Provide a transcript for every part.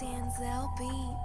Denzel Beats.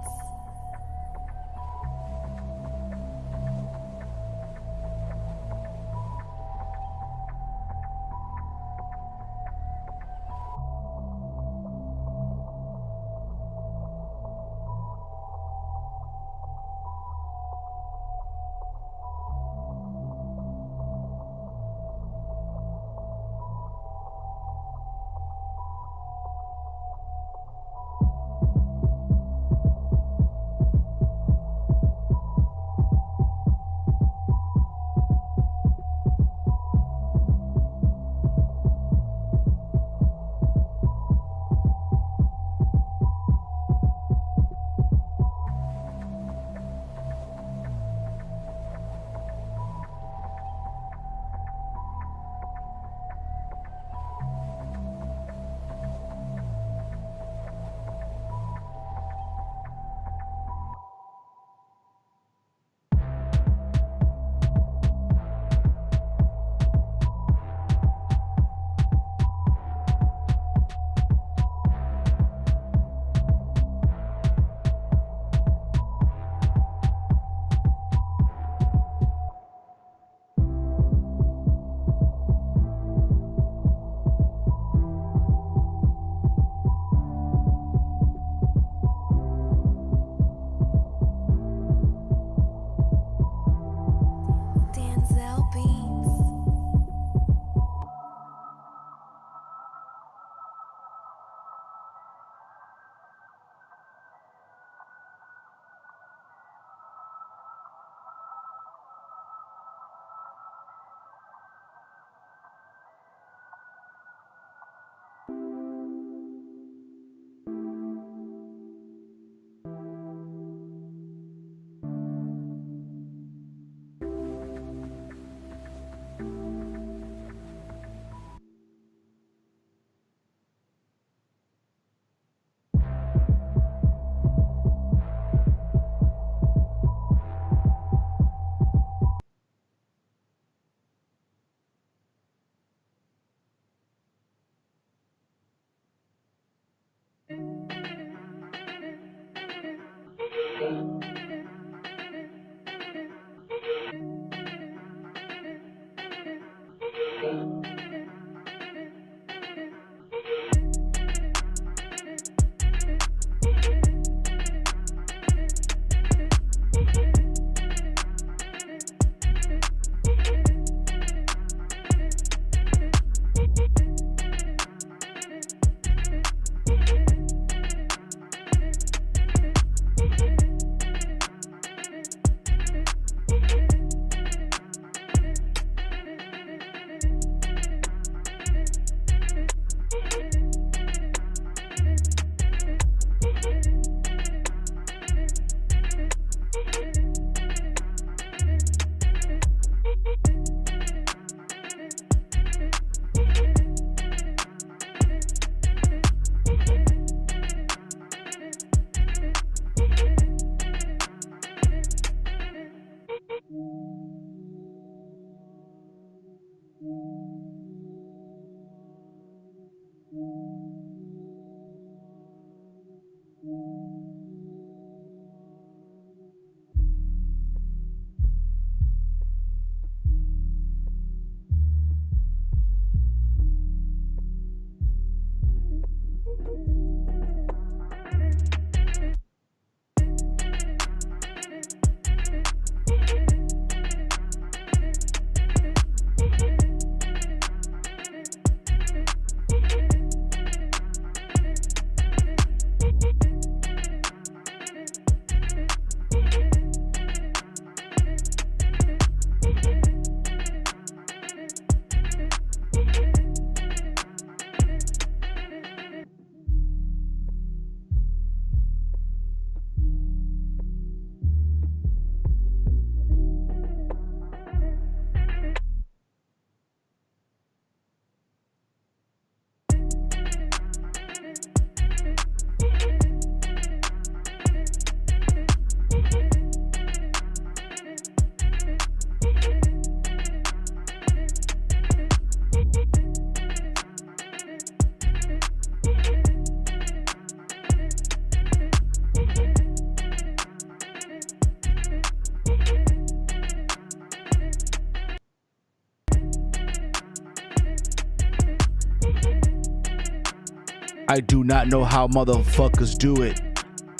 I do not know how motherfuckers do it.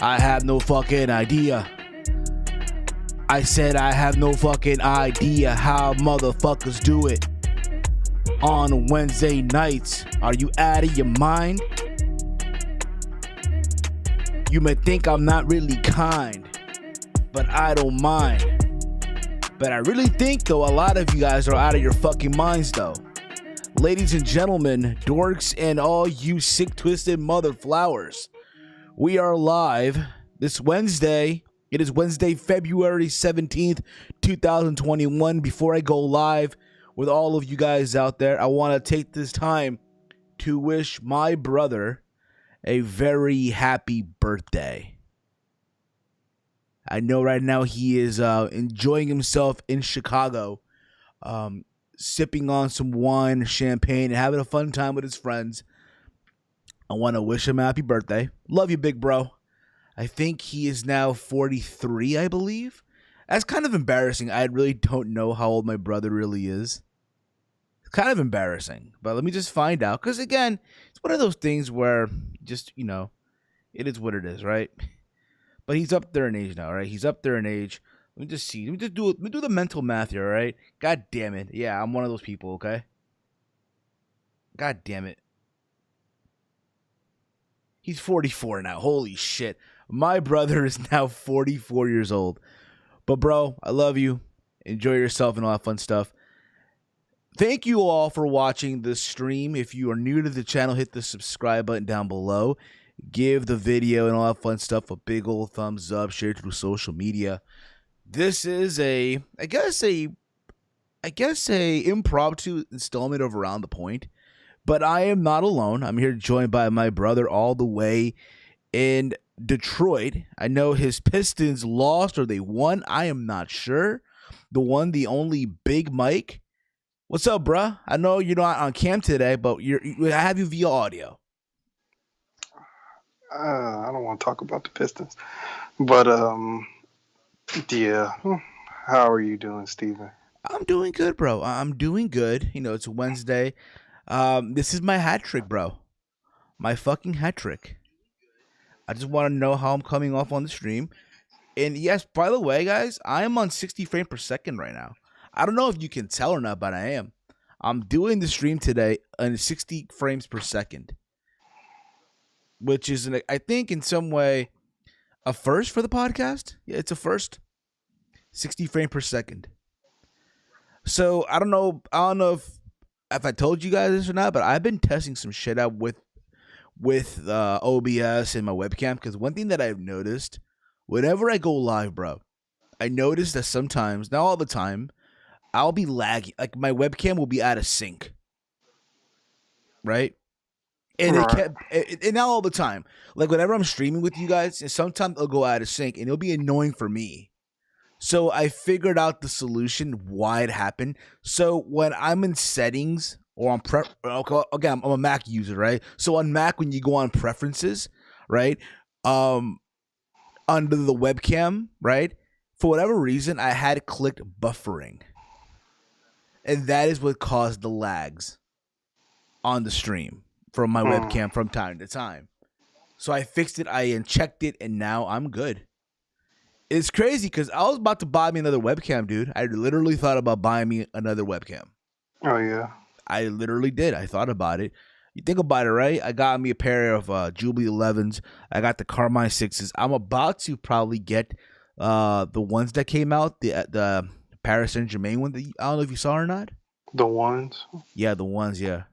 I have no fucking idea. I said I have no fucking idea how motherfuckers do it. On Wednesday nights, are you out of your mind? You may think I'm not really kind, but I don't mind. But I really think, though, a lot of you guys are out of your fucking minds, though. Ladies and gentlemen, dorks, and all you sick, twisted mother flowers, we are live this Wednesday. It is Wednesday, February 17th, 2021. Before I go live with all of you guys out there, I want to take this time to wish my brother a very happy birthday. I know right now he is enjoying himself in Chicago, sipping on some wine, champagne, and having a fun time with his friends. I want to wish him a happy birthday. Love you, big bro. I think he is now 43, I believe. That's kind of embarrassing. I really don't know how old my brother really is. It's kind of embarrassing, but let me just find out. Because, again, it's one of those things where just, you know, it is what it is, right? But he's up there in age now, right? He's up there in age. Let me just see. Let me do the mental math here, all right? God damn it. Yeah, I'm one of those people, okay? God damn it. He's 44 now. Holy shit. My brother is now 44 years old. But, bro, I love you. Enjoy yourself and all that fun stuff. Thank you all for watching this stream. If you are new to the channel, hit the subscribe button down below. Give the video and all that fun stuff a big old thumbs up. Share it through social media. This is I guess a impromptu installment of Around the Point. But I am not alone. I'm here joined by my brother all the way in Detroit. I know his Pistons lost or they won. I am not sure. The one, the only Big Mike. What's up, bruh? I know you're not on cam today, but I have you via audio. I don't want to talk about the Pistons, but yeah. How are you doing, Steven? I'm doing good, bro. I'm doing good. You know, it's Wednesday. This is my hat trick, bro. My fucking hat trick. I just want to know how I'm coming off on the stream. And yes, by the way, guys, I am on 60 frames per second right now. I don't know if you can tell or not, but I am. I'm doing the stream today on 60 frames per second. Which is, I think, in some way, a first for the podcast. Yeah, it's a first. 60 frames per second. So, I don't know if I told you guys this or not, but I've been testing some shit out with OBS and my webcam. Because one thing that I've noticed, whenever I go live, bro, I notice that sometimes, not all the time, I'll be lagging. Like, my webcam will be out of sync. Right? And and not all the time. Like, whenever I'm streaming with you guys, and sometimes it'll go out of sync, and it'll be annoying for me. So I figured out the solution why it happened. So when I'm in settings or on again, I'm a Mac user, right? So on Mac, when you go on preferences, right, under the webcam, right, for whatever reason, I had clicked buffering, and that is what caused the lags on the stream from my webcam from time to time. So I fixed it, I unchecked it, and now I'm good. It's crazy because I was about to buy me another webcam, dude. I literally thought about buying me another webcam. Oh, yeah. I literally did. I thought about it. You think about it, right? I got me a pair of Jubilee 11s. I got the Carmine 6s. I'm about to probably get the ones that came out, the Paris Saint-Germain one. I don't know if you saw or not. The ones? Yeah, the ones, yeah.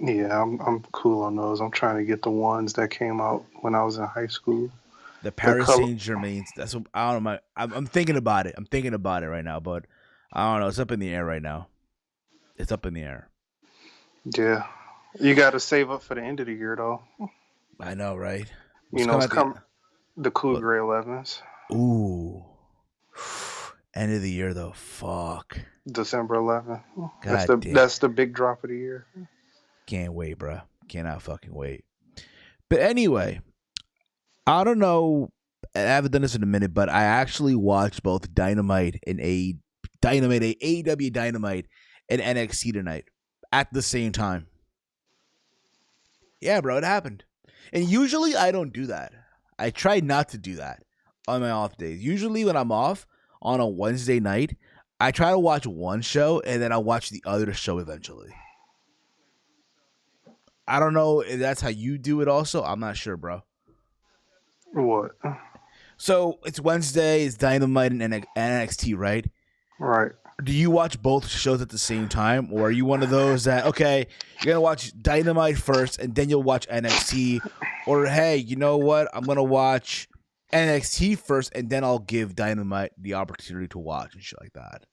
Yeah, I'm cool on those. I'm trying to get the ones that came out when I was in high school. The Paris Saint-Germain. That's what I don't know. I'm thinking about it. I'm thinking about it right now, but I don't know. It's up in the air right now. It's up in the air. Yeah, you got to save up for the end of the year, though. I know, right? You know, it's the cool gray 11s. Ooh, end of the year though. Fuck. December 11th. God That's the big drop of the year. Can't wait, bro. Cannot fucking wait. But anyway, I don't know. I haven't done this in a minute, but I actually watched both Dynamite and AEW Dynamite and NXT tonight at the same time. Yeah, bro, it happened. And usually I don't do that. I try not to do that on my off days. Usually when I'm off on a Wednesday night, I try to watch one show and then I'll watch the other show eventually. I don't know if that's how you do it also. I'm not sure, bro. What? So it's Wednesday, it's Dynamite and NXT, right? Right. Do you watch both shows at the same time? Or are you one of those that, okay, you're going to watch Dynamite first and then you'll watch NXT? Or, hey, you know what? I'm going to watch NXT first and then I'll give Dynamite the opportunity to watch and shit like that.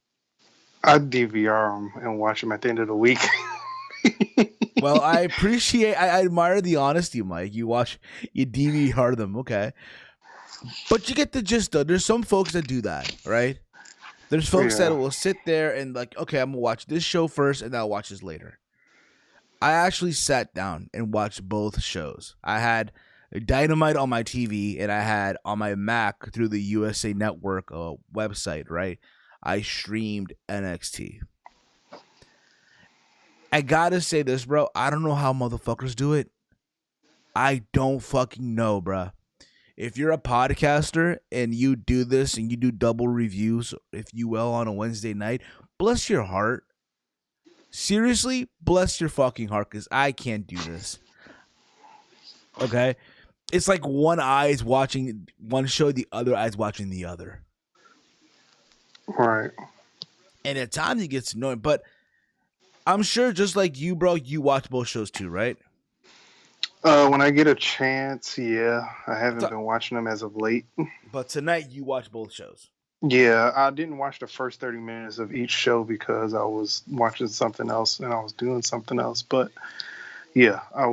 I DVR them and watch them at the end of the week. Well, I admire the honesty, Mike. You DVR them, okay. But you get the gist, though. There's some folks that do that, right? There's folks that will sit there and like, okay, I'm going to watch this show first and then I'll watch this later. I actually sat down and watched both shows. I had Dynamite on my TV and I had on my Mac through the USA Network website, right? I streamed NXT. I gotta say this, bro. I don't know how motherfuckers do it. I don't fucking know, bro. If you're a podcaster and you do this and you do double reviews, if you will, on a Wednesday night, bless your heart. Seriously, bless your fucking heart, because I can't do this. Okay? It's like one eye is watching one show, the other eye is watching the other. Right. And at times it gets annoying, but I'm sure just like you, bro, you watch both shows too, right? When I get a chance, yeah. I haven't been watching them as of late. But tonight you watch both shows. Yeah, I didn't watch the first 30 minutes of each show because I was watching something else and I was doing something else. But yeah, I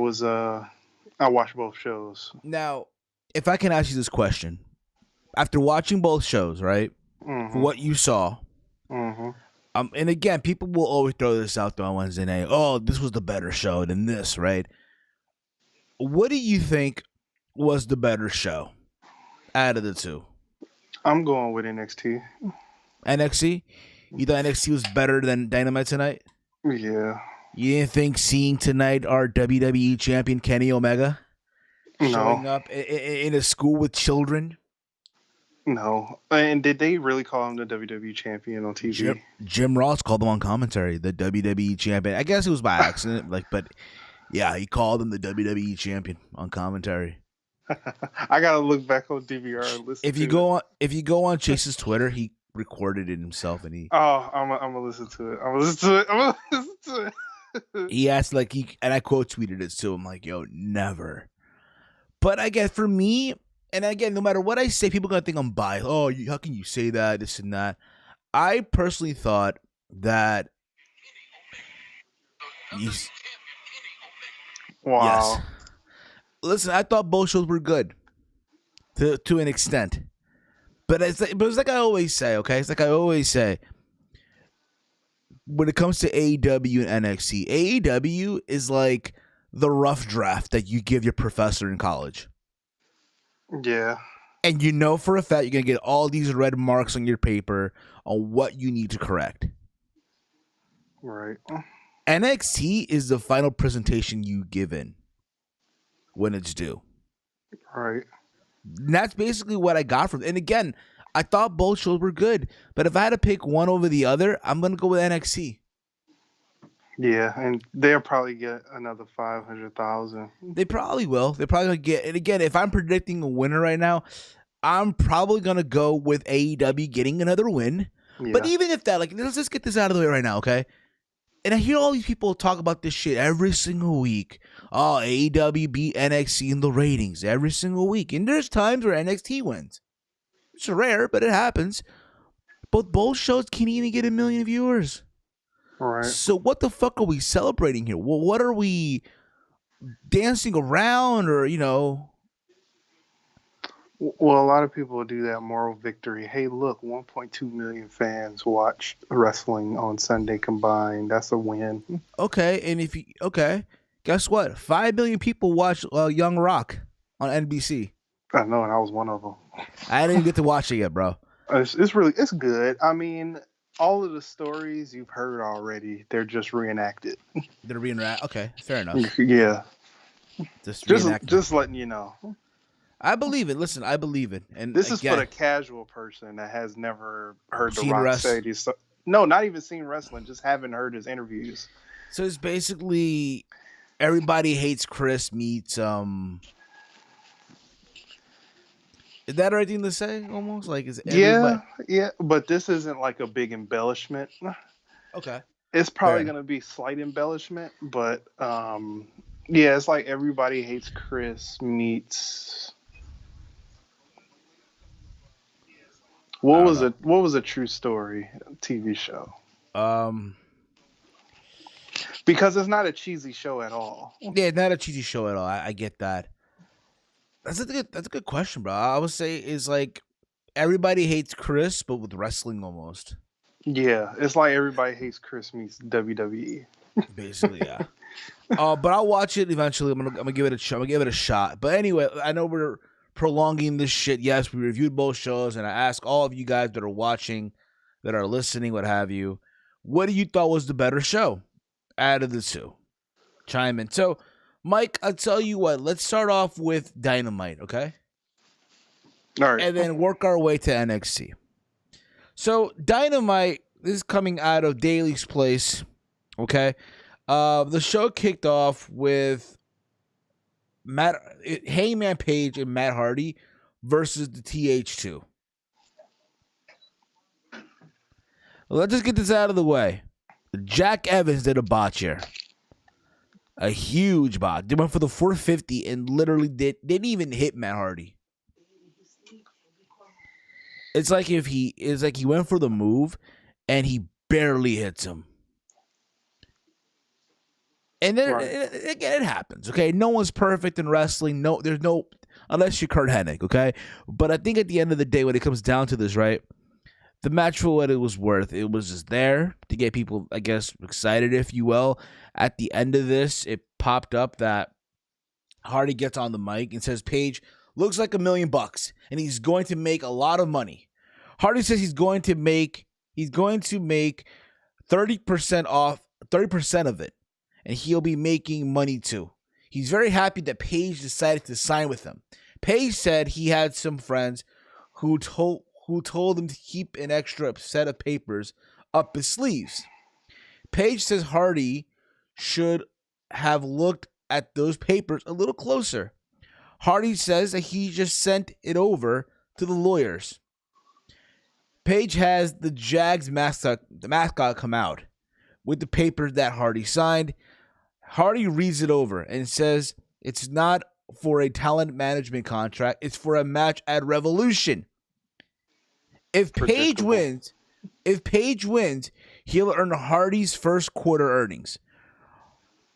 watched both shows. Now, if I can ask you this question, after watching both shows, right? Mm-hmm. For what you saw, mm-hmm. And again, people will always throw this out there on Wednesday night. Oh, this was the better show than this, right? What do you think was the better show out of the two? I'm going with NXT. NXT? You thought NXT was better than Dynamite tonight? Yeah. You didn't think seeing tonight our WWE champion Kenny Omega showing up in a school with children? No. And did they really call him the WWE champion on TV? Jim Ross called him on commentary the WWE champion. I guess it was by accident, but yeah, he called him the WWE champion on commentary. I gotta look back on DVR and listen. If you go on Chase's Twitter, he recorded it himself, and I'm gonna listen to it. He asked and I quote tweeted it to him like, "Yo, never." But I guess for me, and again, no matter what I say, people are gonna think I'm biased. Oh, how can you say that? This and that. I personally thought that. Wow. Yes. Listen, I thought both shows were good to an extent, but it's like I always say, okay? It's like I always say, when it comes to AEW and NXT, AEW is like the rough draft that you give your professor in college. Yeah. And you know for a fact you're gonna get all these red marks on your paper on what you need to correct. Right. NXT is the final presentation you give in when it's due. Right. And that's basically what I got from it. And again, I thought both shows were good, but if I had to pick one over the other, I'm going to go with NXT. Yeah, and they'll probably get another 500,000. They probably will. They're probably going to get, and again, if I'm predicting a winner right now, I'm probably going to go with AEW getting another win. Yeah. But even if that, let's just get this out of the way right now, okay? And I hear all these people talk about this shit every single week. Oh, AEW beat NXT in the ratings every single week. And there's times where NXT wins. It's rare, but it happens. But both shows can't even get 1 million viewers. Right. So what the fuck are we celebrating here? Well, what are we dancing around or, Well, a lot of people do that moral victory. Hey, look, 1.2 million fans watched wrestling on Sunday combined. That's a win. Okay, and guess what? 5 million people watched Young Rock on NBC. I know, and I was one of them. I didn't even get to watch it yet, bro. It's good. I mean, all of the stories you've heard already, they're just reenacted. They're reenacted. Okay, fair enough. Yeah. Just Just reenacting. just letting you know. I believe it. Listen, I believe it. And This is for again, the casual person that has never heard The seen Rock rest. say these. No, not even seen wrestling. Just haven't heard his interviews. So it's basically everybody hates Chris meets Is that the right thing to say? Almost like is everybody Yeah, but this isn't like a big embellishment. okay? It's Fair probably enough. gonna be slight embellishment, but yeah, it's like everybody hates Chris meets I don't know. what was a true story TV show? Um, Because it's not a cheesy show at all. yeah, not a cheesy show at all. I get that. That's a good question, bro. I would say is like everybody hates Chris, but with wrestling almost. Yeah, it's like everybody hates Chris meets WWE. Basically, yeah. But I'll watch it eventually. I'm gonna give it a shot. I'm gonna give it a shot. But anyway, I know we're prolonging this shit. Yes, we reviewed both shows, and I ask all of you guys that are watching, that are listening, what have you, what do you thought was the better show out of the two? Chime in. So, Mike, I'll tell you what. Let's start off with Dynamite, okay, All right. and then work our way to NXT. So, Dynamite, this is coming out of Daly's Place, okay. The show kicked off with Hangman Page and Matt Hardy versus the TH2. Let's just get this out of the way. Jack Evans did a botch here. A huge bot. They went for the 450 and literally didn't even hit Matt Hardy. It's like he went for the move and he barely hits him. And then again, it happens. Okay, no one's perfect in wrestling. No, there's no unless you're Kurt Hennig. Okay, but I think at the end of the day, when it comes down to this, right, the match for what it was worth, it was just there to get people, I guess, excited, if you will. At the end of this, it popped up that Hardy gets on the mic and says, "Page looks like $1 million, and he's going to make a lot of money." Hardy says he's going to make 30% off, 30% of it. And he'll be making money too. He's very happy that Page decided to sign with him. Page said he had some friends who told him to keep an extra set of papers up his sleeves. Page says Hardy should have looked at those papers a little closer. Hardy says that he just sent it over to the lawyers. Page has the Jags mascot come out with the papers that Hardy signed. Hardy reads it over and says it's not for a talent management contract. It's for a match at Revolution. If Page wins, he'll earn Hardy's first quarter earnings.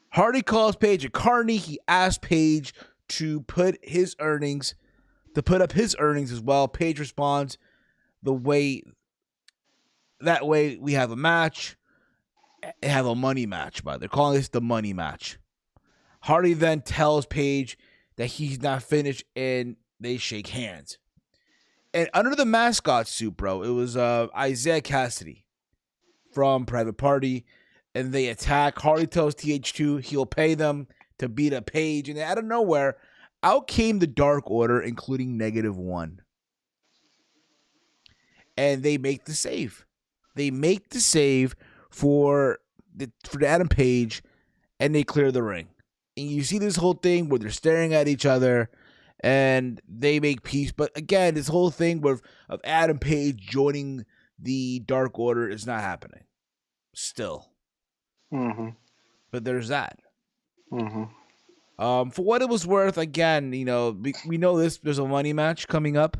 Hardy calls Page a carny. He asks Page to put up his earnings as well. Page responds that way we have a match. Have a money match, but they're calling this the money match. Hardy then tells Page that he's not finished, and they shake hands. And under the mascot suit, bro, it was Isaiah Cassidy from Private Party, and they attack. Hardy tells TH2 he'll pay them to beat up Page, and out of nowhere, out came the Dark Order, including -1. And they make the save. For Adam Page, and they clear the ring. And you see this whole thing where they're staring at each other, and they make peace. But again, this whole thing of Adam Page joining the Dark Order is not happening. Still. Mm-hmm. But there's that. Mm-hmm. For what it was worth, again, we know this. There's a money match coming up.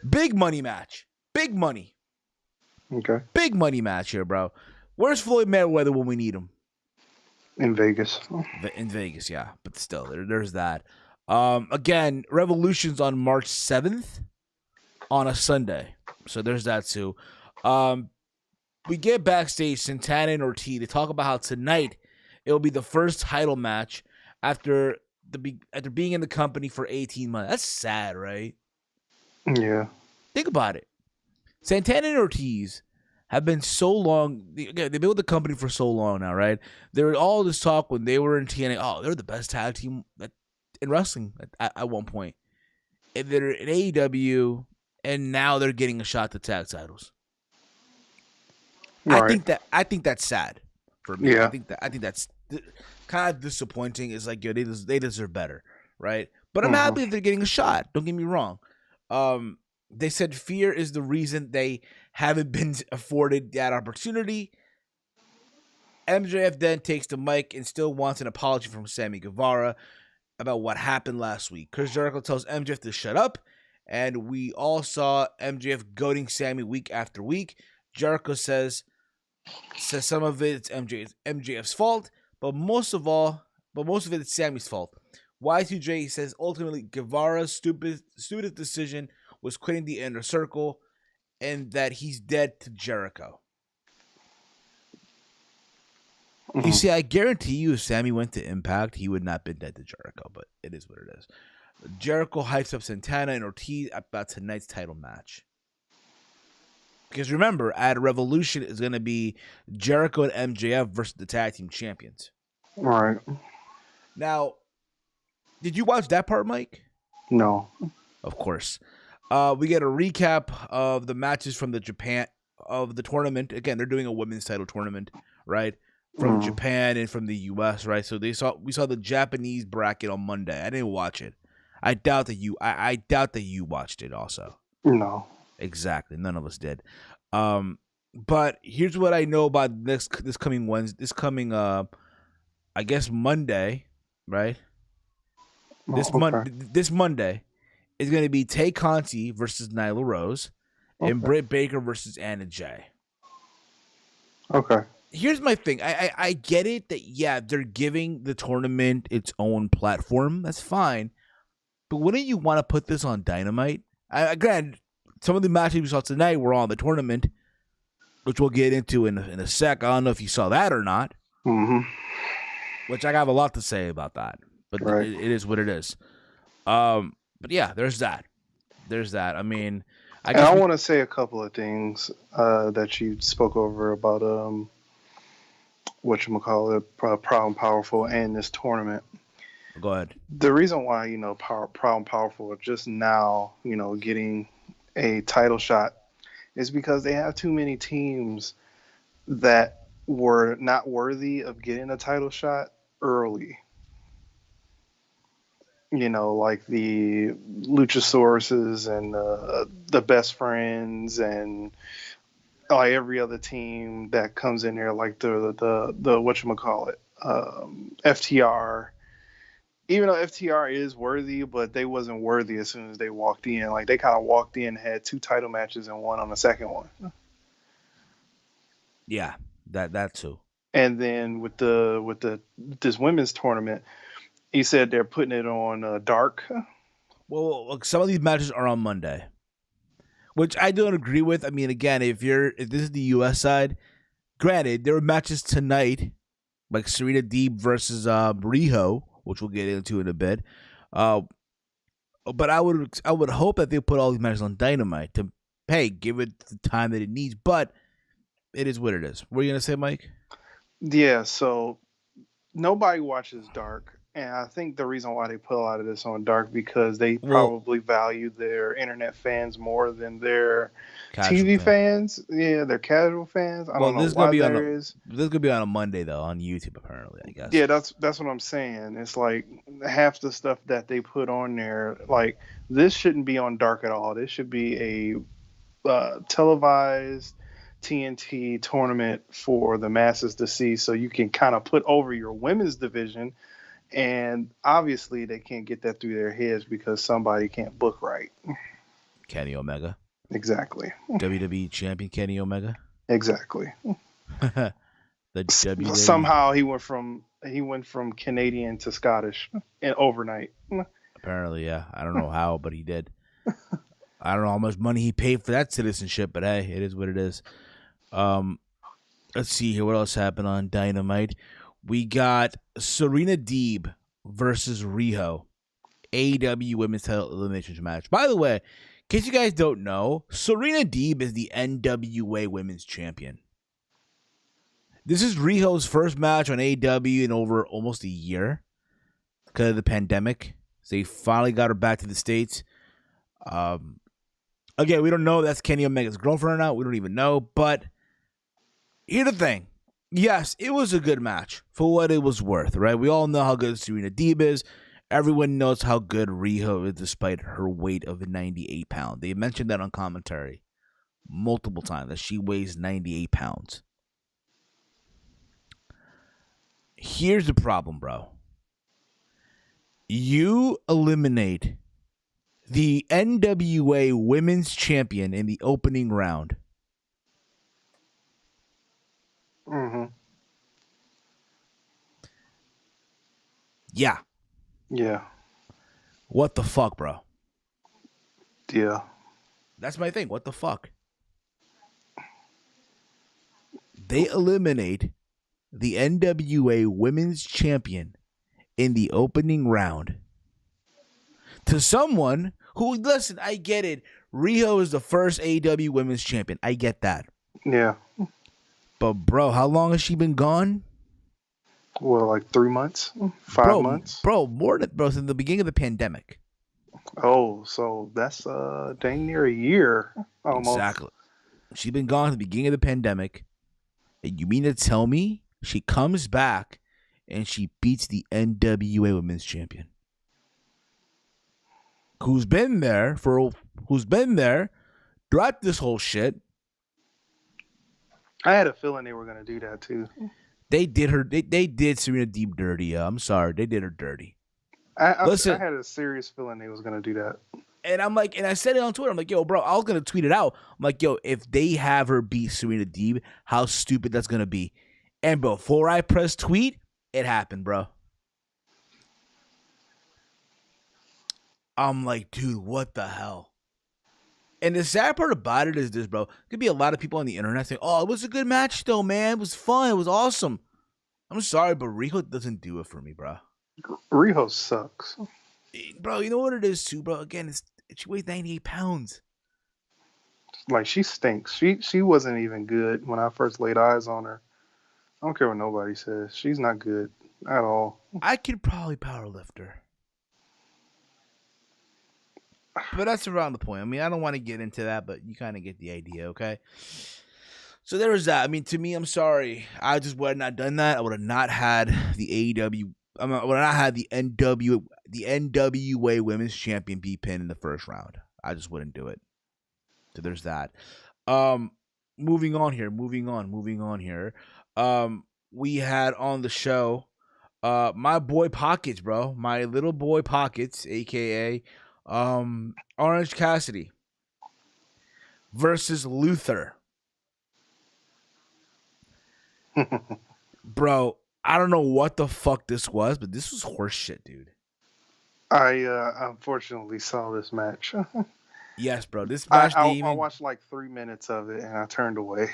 Big money match. Big money. Okay. Big money match here, bro. Where's Floyd Mayweather when we need him? In Vegas. In Vegas, yeah. But still, there's that. Again, Revolution's on March 7th on a Sunday. So there's that too. We get backstage Santana and Ortiz to talk about how tonight it will be the first title match after being in the company for 18 months. That's sad, right? Yeah. Think about it. Santana and Ortiz have been so long. Again, they've been with the company for so long now, right? There was all this talk when they were in TNA. Oh, they're the best tag team in wrestling at one point. And they're in AEW, and now they're getting a shot to tag titles. Right. I think that's sad for me. Yeah. I think that's kind of disappointing. It's like, yo, they deserve better, right? But I'm happy that they're getting a shot. Don't get me wrong. They said fear is the reason they haven't been afforded that opportunity. MJF then takes the mic and still wants an apology from Sammy Guevara about what happened last week. Chris Jericho tells MJF to shut up, and we all saw MJF goading Sammy week after week. Jericho says some of it's MJF's fault, but most of it is Sammy's fault. Y2J says ultimately Guevara's stupidest decision was quitting the Inner Circle, and that he's dead to Jericho. You see, I guarantee you, if Sammy went to Impact, he would not have been dead to Jericho, but it is what it is. Jericho hypes up Santana and Ortiz about tonight's title match. Because remember, at Revolution is going to be Jericho and MJF versus the tag team champions. Right. Now, did you watch that part, Mike? No. Of course. We get a recap of the matches from the tournament. Again, they're doing a women's title tournament, right? From Japan and from the US, right? So we saw the Japanese bracket on Monday. I didn't watch it. I doubt that you watched it also. No. Exactly. None of us did. But here's what I know about this coming I guess Monday, right? This Monday is going to be Tay Conti versus Nyla Rose and Britt Baker versus Anna Jay. Okay. Here's my thing. I get it that, yeah, they're giving the tournament its own platform. That's fine. But wouldn't you want to put this on Dynamite? Granted, some of the matches we saw tonight were on the tournament, which we'll get into in a sec. I don't know if you saw that or not. Which I have a lot to say about that. But it is what it is. But yeah, there's that. I mean, I want to say a couple of things that you spoke over about whatchamacallit, Proud and Powerful and this tournament. Go ahead. The reason why, Proud and Powerful are just now, getting a title shot is because they have too many teams that were not worthy of getting a title shot early. Like the Luchasauruses and the Best Friends and every other team that comes in there, like the whatchamacallit, FTR. Even though FTR is worthy, but they wasn't worthy as soon as they walked in. Like they kind of walked in, had 2 title matches and one on the second one. Yeah, that too. And then with this women's tournament, he said they're putting it on Dark. Well, some of these matches are on Monday, which I don't agree with. I mean, again, if this is the U.S. side, granted, there were matches tonight, like Serena Deeb versus Riho, which we'll get into in a bit. But I would hope that they put all these matches on Dynamite to, hey, give it the time that it needs. But it is what it is. What are you gonna say, Mike? Yeah. So nobody watches Dark. And I think the reason why they put a lot of this on Dark because they probably value their internet fans more than their TV fans. Yeah, they're casual fans. I don't know why that is. This could be on a Monday though on YouTube apparently. I guess. Yeah, that's what I'm saying. It's like half the stuff that they put on there. Like this shouldn't be on Dark at all. This should be a televised TNT tournament for the masses to see, so you can kind of put over your women's division. And obviously, they can't get that through their heads because somebody can't book right. Kenny Omega. Exactly. WWE champion Kenny Omega. Exactly. The WWE. Somehow he went from Canadian to Scottish in overnight. Apparently, yeah. I don't know how, but he did. I don't know how much money he paid for that citizenship, but hey, it is what it is. Let's see here. What else happened on Dynamite? We got Serena Deeb versus Riho, AEW Women's Title Elimination match. By the way, case you guys don't know, Serena Deeb is the NWA Women's Champion. This is Riho's first match on AEW in over almost a year because of the pandemic. So they finally got her back to the States. Again, we don't know if that's Kenny Omega's girlfriend or not. We don't even know. But here's the thing. Yes, it was a good match for what it was worth, right? We all know how good Serena Deeb is. Everyone knows how good Riho is despite her weight of 98 pounds. They mentioned that on commentary multiple times, that she weighs 98 pounds. Here's the problem, bro. You eliminate the NWA Women's Champion in the opening round. Mm-hmm. Yeah. Yeah. What the fuck, bro? Yeah. That's my thing. What the fuck? They eliminate the NWA Women's Champion in the opening round to someone who, listen, I get it. Riho is the first AEW Women's Champion. I get that. Yeah. But, bro, how long has she been gone? Well, like 3 months? 5 months? Bro, more than, bro, since the beginning of the pandemic. Oh, so that's dang near a year almost. Exactly. She's been gone at the beginning of the pandemic. And you mean to tell me she comes back and she beats the NWA Women's Champion, who's been there throughout this whole shit? I had a feeling they were gonna do that too. They did her. They did Serena Deeb dirty. I'm sorry, they did her dirty. Listen, I had a serious feeling they was gonna do that. And I'm like, and I said it on Twitter. I'm like, yo, bro, I was gonna tweet it out. I'm like, yo, if they have her beat Serena Deeb, how stupid that's gonna be. And before I press tweet, it happened, bro. I'm like, dude, what the hell? And the sad part about it is this, bro. Could be a lot of people on the internet saying, oh, it was a good match though, man. It was fun. It was awesome. I'm sorry, but Riho doesn't do it for me, bro. Riho sucks. Bro, you know what it is too, bro? Again, she weighs 98 pounds. Like, she stinks. She wasn't even good when I first laid eyes on her. I don't care what nobody says. She's not good at all. I could probably powerlift her. But that's around the point. I mean, I don't want to get into that, but you kind of get the idea, okay? So there was that. I mean, to me, I'm sorry. I just would have not done that. I would have not had the AEW. I would have not had the NWA Women's Champion be pinned in the first round. I just wouldn't do it. So there's that. Moving on here. We had on the show my boy Pockets, bro. My little boy Pockets, aka Orange Cassidy versus Luther. Bro, I don't know what the fuck this was, but this was horse shit, dude. I unfortunately saw this match. Yes, bro. This match I watched like 3 minutes of it and I turned away.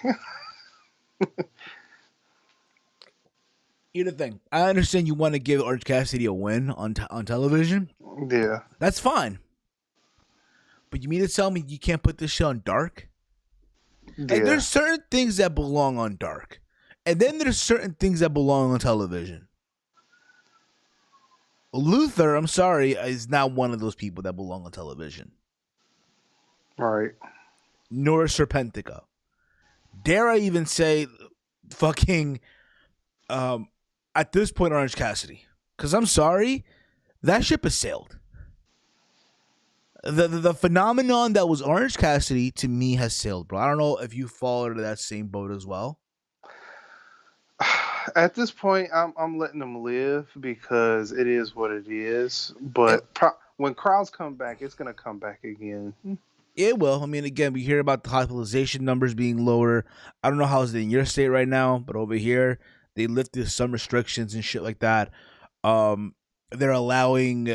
Here's the thing. I understand you want to give Orange Cassidy a win on television. Yeah. That's fine. But you mean to tell me you can't put this shit on Dark? Yeah. Like, there's certain things that belong on Dark. And then there's certain things that belong on television. Luther, I'm sorry, is not one of those people that belong on television. Right. Nor Serpentico. Dare I even say fucking at this point Orange Cassidy. Because I'm sorry, that ship has sailed. The phenomenon that was Orange Cassidy to me has sailed, bro. I don't know if you fall into that same boat as well. At this point, I'm letting them live because it is what it is. But when crowds come back, it's gonna come back again. It will. I mean, again, we hear about the hospitalization numbers being lower. I don't know how it's in your state right now, but over here they lifted some restrictions and shit like that. They're allowing,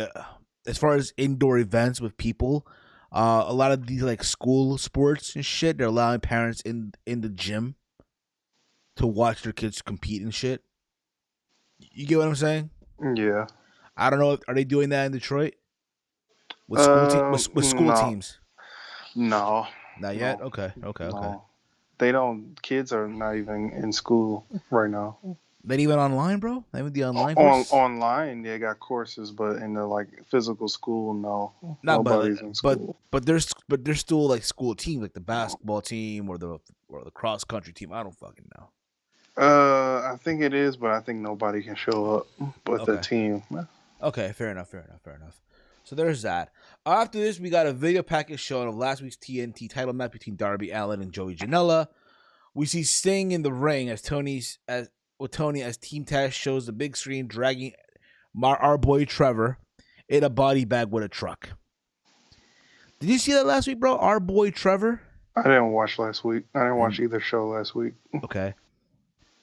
as far as indoor events with people, a lot of these like school sports and shit. They're allowing parents in the gym to watch their kids compete and shit. You get what I'm saying? Yeah. I don't know. Are they doing that in Detroit with school teams? No, Not yet. no, Okay. no. They don't. Kids are not even in school right now. Not even online, bro. Not even the online course. Online, they got courses, but in the like physical school, no, Not nobody's in school. but there's still like school teams, like the basketball team or the cross country team. I don't fucking know. I think it is, but I think nobody can show up with a Okay. team. Okay. Fair enough. So there's that. After this, we got a video package showing of last week's TNT title match between Darby Allin and Joey Janela. We see Sting in the ring as Tony as Team Taz shows the big screen dragging our boy Trevor in a body bag with a truck. Did you see that last week, bro? Our boy Trevor. I didn't watch last week. I didn't watch either show last week. Okay.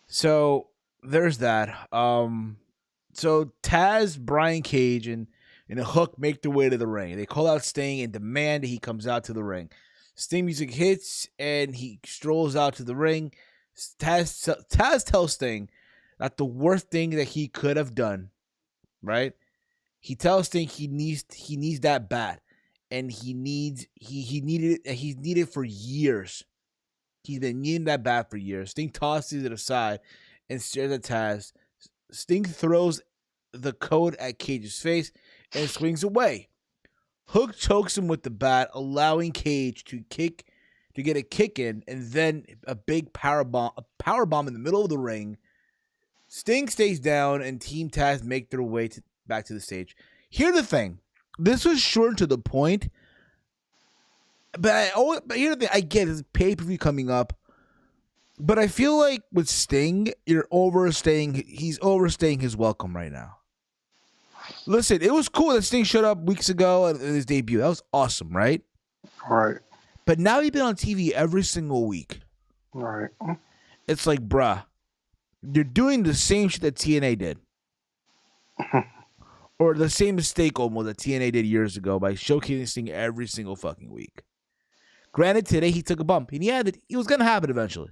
So there's that. So Taz, Brian Cage, and a Hook make their way to the ring. They call out Sting and demand that he comes out to the ring. Sting music hits and he strolls out to the ring. Taz tells Sting that the worst thing that he could have done, right? He tells Sting he needs that bat, and he needed it. He's needed for years. He's been needing that bat for years. Sting tosses it aside and stares at Taz. Sting throws the code at Cage's face and swings away. Hook chokes him with the bat, allowing Cage to get a kick in, and then a big power bomb in the middle of the ring. Sting stays down, and Team Taz make their way back to the stage. Here's the thing: this was short to the point, but here's the thing: I get it's pay-per-view coming up, but I feel like with Sting, he's overstaying his welcome right now. Listen, it was cool that Sting showed up weeks ago at his debut. That was awesome, right? Right. But now he's been on TV every single week. Right. It's like, bruh, you're doing the same shit that TNA did. Or the same mistake almost that TNA did years ago by showcasing Sting every single fucking week. Granted, today he took a bump, and he was going to have it eventually.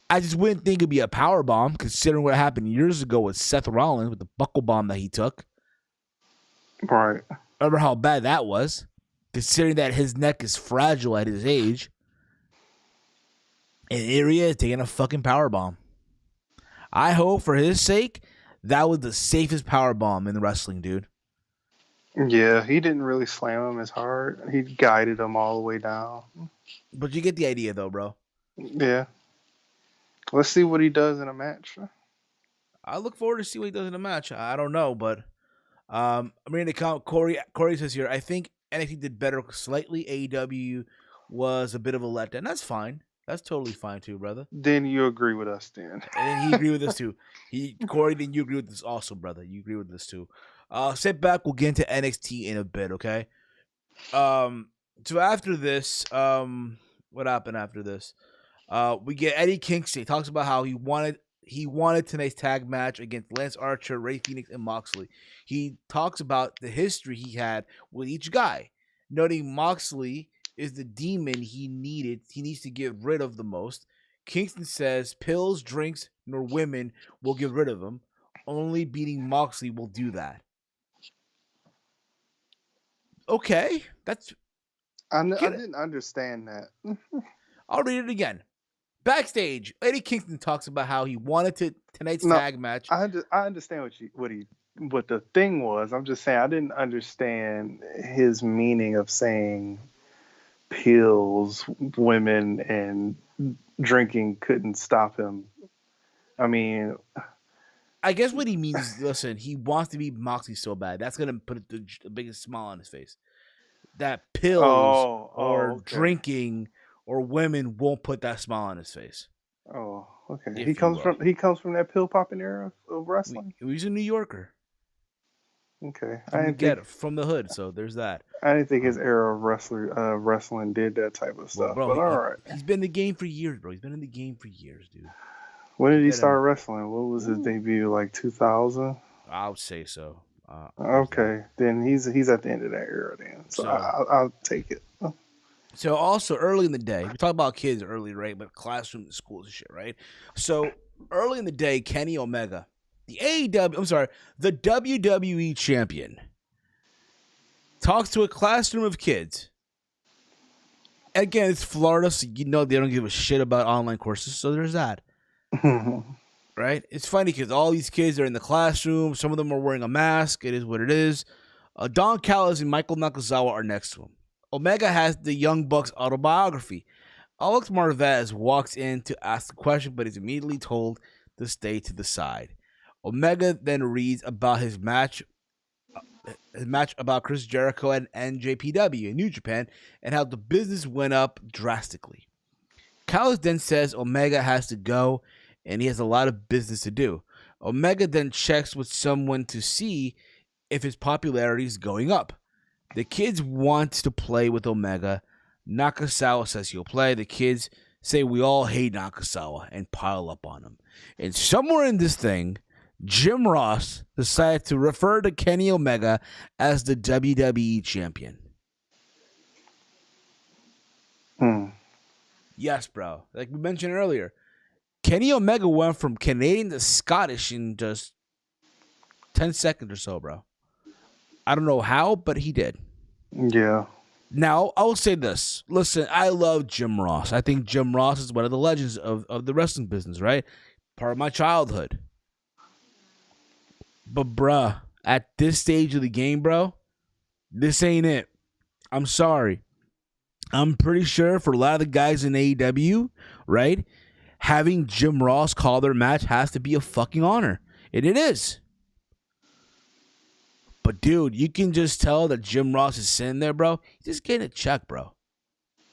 I just wouldn't think it'd be a power bomb, considering what happened years ago with Seth Rollins with the buckle bomb that he took. Right. Remember how bad that was, considering that his neck is fragile at his age. And here he is taking a fucking power bomb. I hope for his sake that was the safest power bomb in the wrestling, dude. Yeah, he didn't really slam him as hard. He guided him all the way down. But you get the idea, though, bro. Yeah. Let's see what he does in a match. I look forward to see what he does in a match. I don't know, but I'm reading the comment. Corey says here, I think NXT did better slightly. AEW was a bit of a letdown. That's fine. That's totally fine too, brother. Then you agree with us, then. And he agreed with this too. Corey, then you agree with this also, brother. You agree with this too. Sit back. We'll get into NXT in a bit, okay? So after this, what happened after this? We get Eddie Kingston. He talks about how he wanted tonight's tag match against Lance Archer, Ray Phoenix, and Moxley. He talks about the history he had with each guy, noting Moxley is the demon he needs to get rid of the most. Kingston says pills, drinks, nor women will get rid of him. Only beating Moxley will do that. Okay, I didn't understand that. I'll read it again. Backstage, Eddie Kingston talks about how he wanted tonight's tag match. I understand what the thing was. I'm just saying I didn't understand his meaning of saying pills, women, and drinking couldn't stop him. I mean, I guess what he means is, listen, he wants to be Moxley so bad. That's going to put the biggest smile on his face. That pills or drinking or women won't put that smile on his face. Oh, okay. He comes from that pill popping era of wrestling. He's a New Yorker. Okay, I didn't get it from the hood, so there's that. I didn't think his era of wrestling did that type of stuff. Well, bro, but all right, he's been in the game for years, bro. He's been in the game for years, dude. When did he start wrestling? What was his debut? Like 2000? I would say so. Okay, then he's at the end of that era then. So I'll take it. So also early in the day, we talk about kids early, right? But classroom, schools and shit, right? So early in the day, Kenny Omega, the WWE champion, talks to a classroom of kids Again, it's Florida, so you know they don't give a shit about online courses. So there's that, right? It's funny because all these kids are in the classroom. Some of them are wearing a mask. It is what it is. Don Callis and Michael Nakazawa are next to him. Omega has the Young Bucks autobiography. Alex Marvez walks in to ask the question, but is immediately told to stay to the side. Omega then reads about his match about Chris Jericho and NJPW in New Japan and how the business went up drastically. Callis then says Omega has to go and he has a lot of business to do. Omega then checks with someone to see if his popularity is going up. The kids want to play with Omega. Nakasawa says he'll play. The kids say we all hate Nakasawa and pile up on him. And somewhere in this thing, Jim Ross decided to refer to Kenny Omega as the WWE champion. Yes, bro. Like we mentioned earlier, Kenny Omega went from Canadian to Scottish in just 10 seconds or so, bro. I don't know how, but he did. Yeah. Now, I will say this. Listen, I love Jim Ross. I think Jim Ross is one of the legends of the wrestling business, right? Part of my childhood. But, bruh, at this stage of the game, bro, this ain't it. I'm sorry. I'm pretty sure for a lot of the guys in AEW, right, having Jim Ross call their match has to be a fucking honor. And it is. But, dude, you can just tell that Jim Ross is sitting there, bro. He's just getting a check, bro.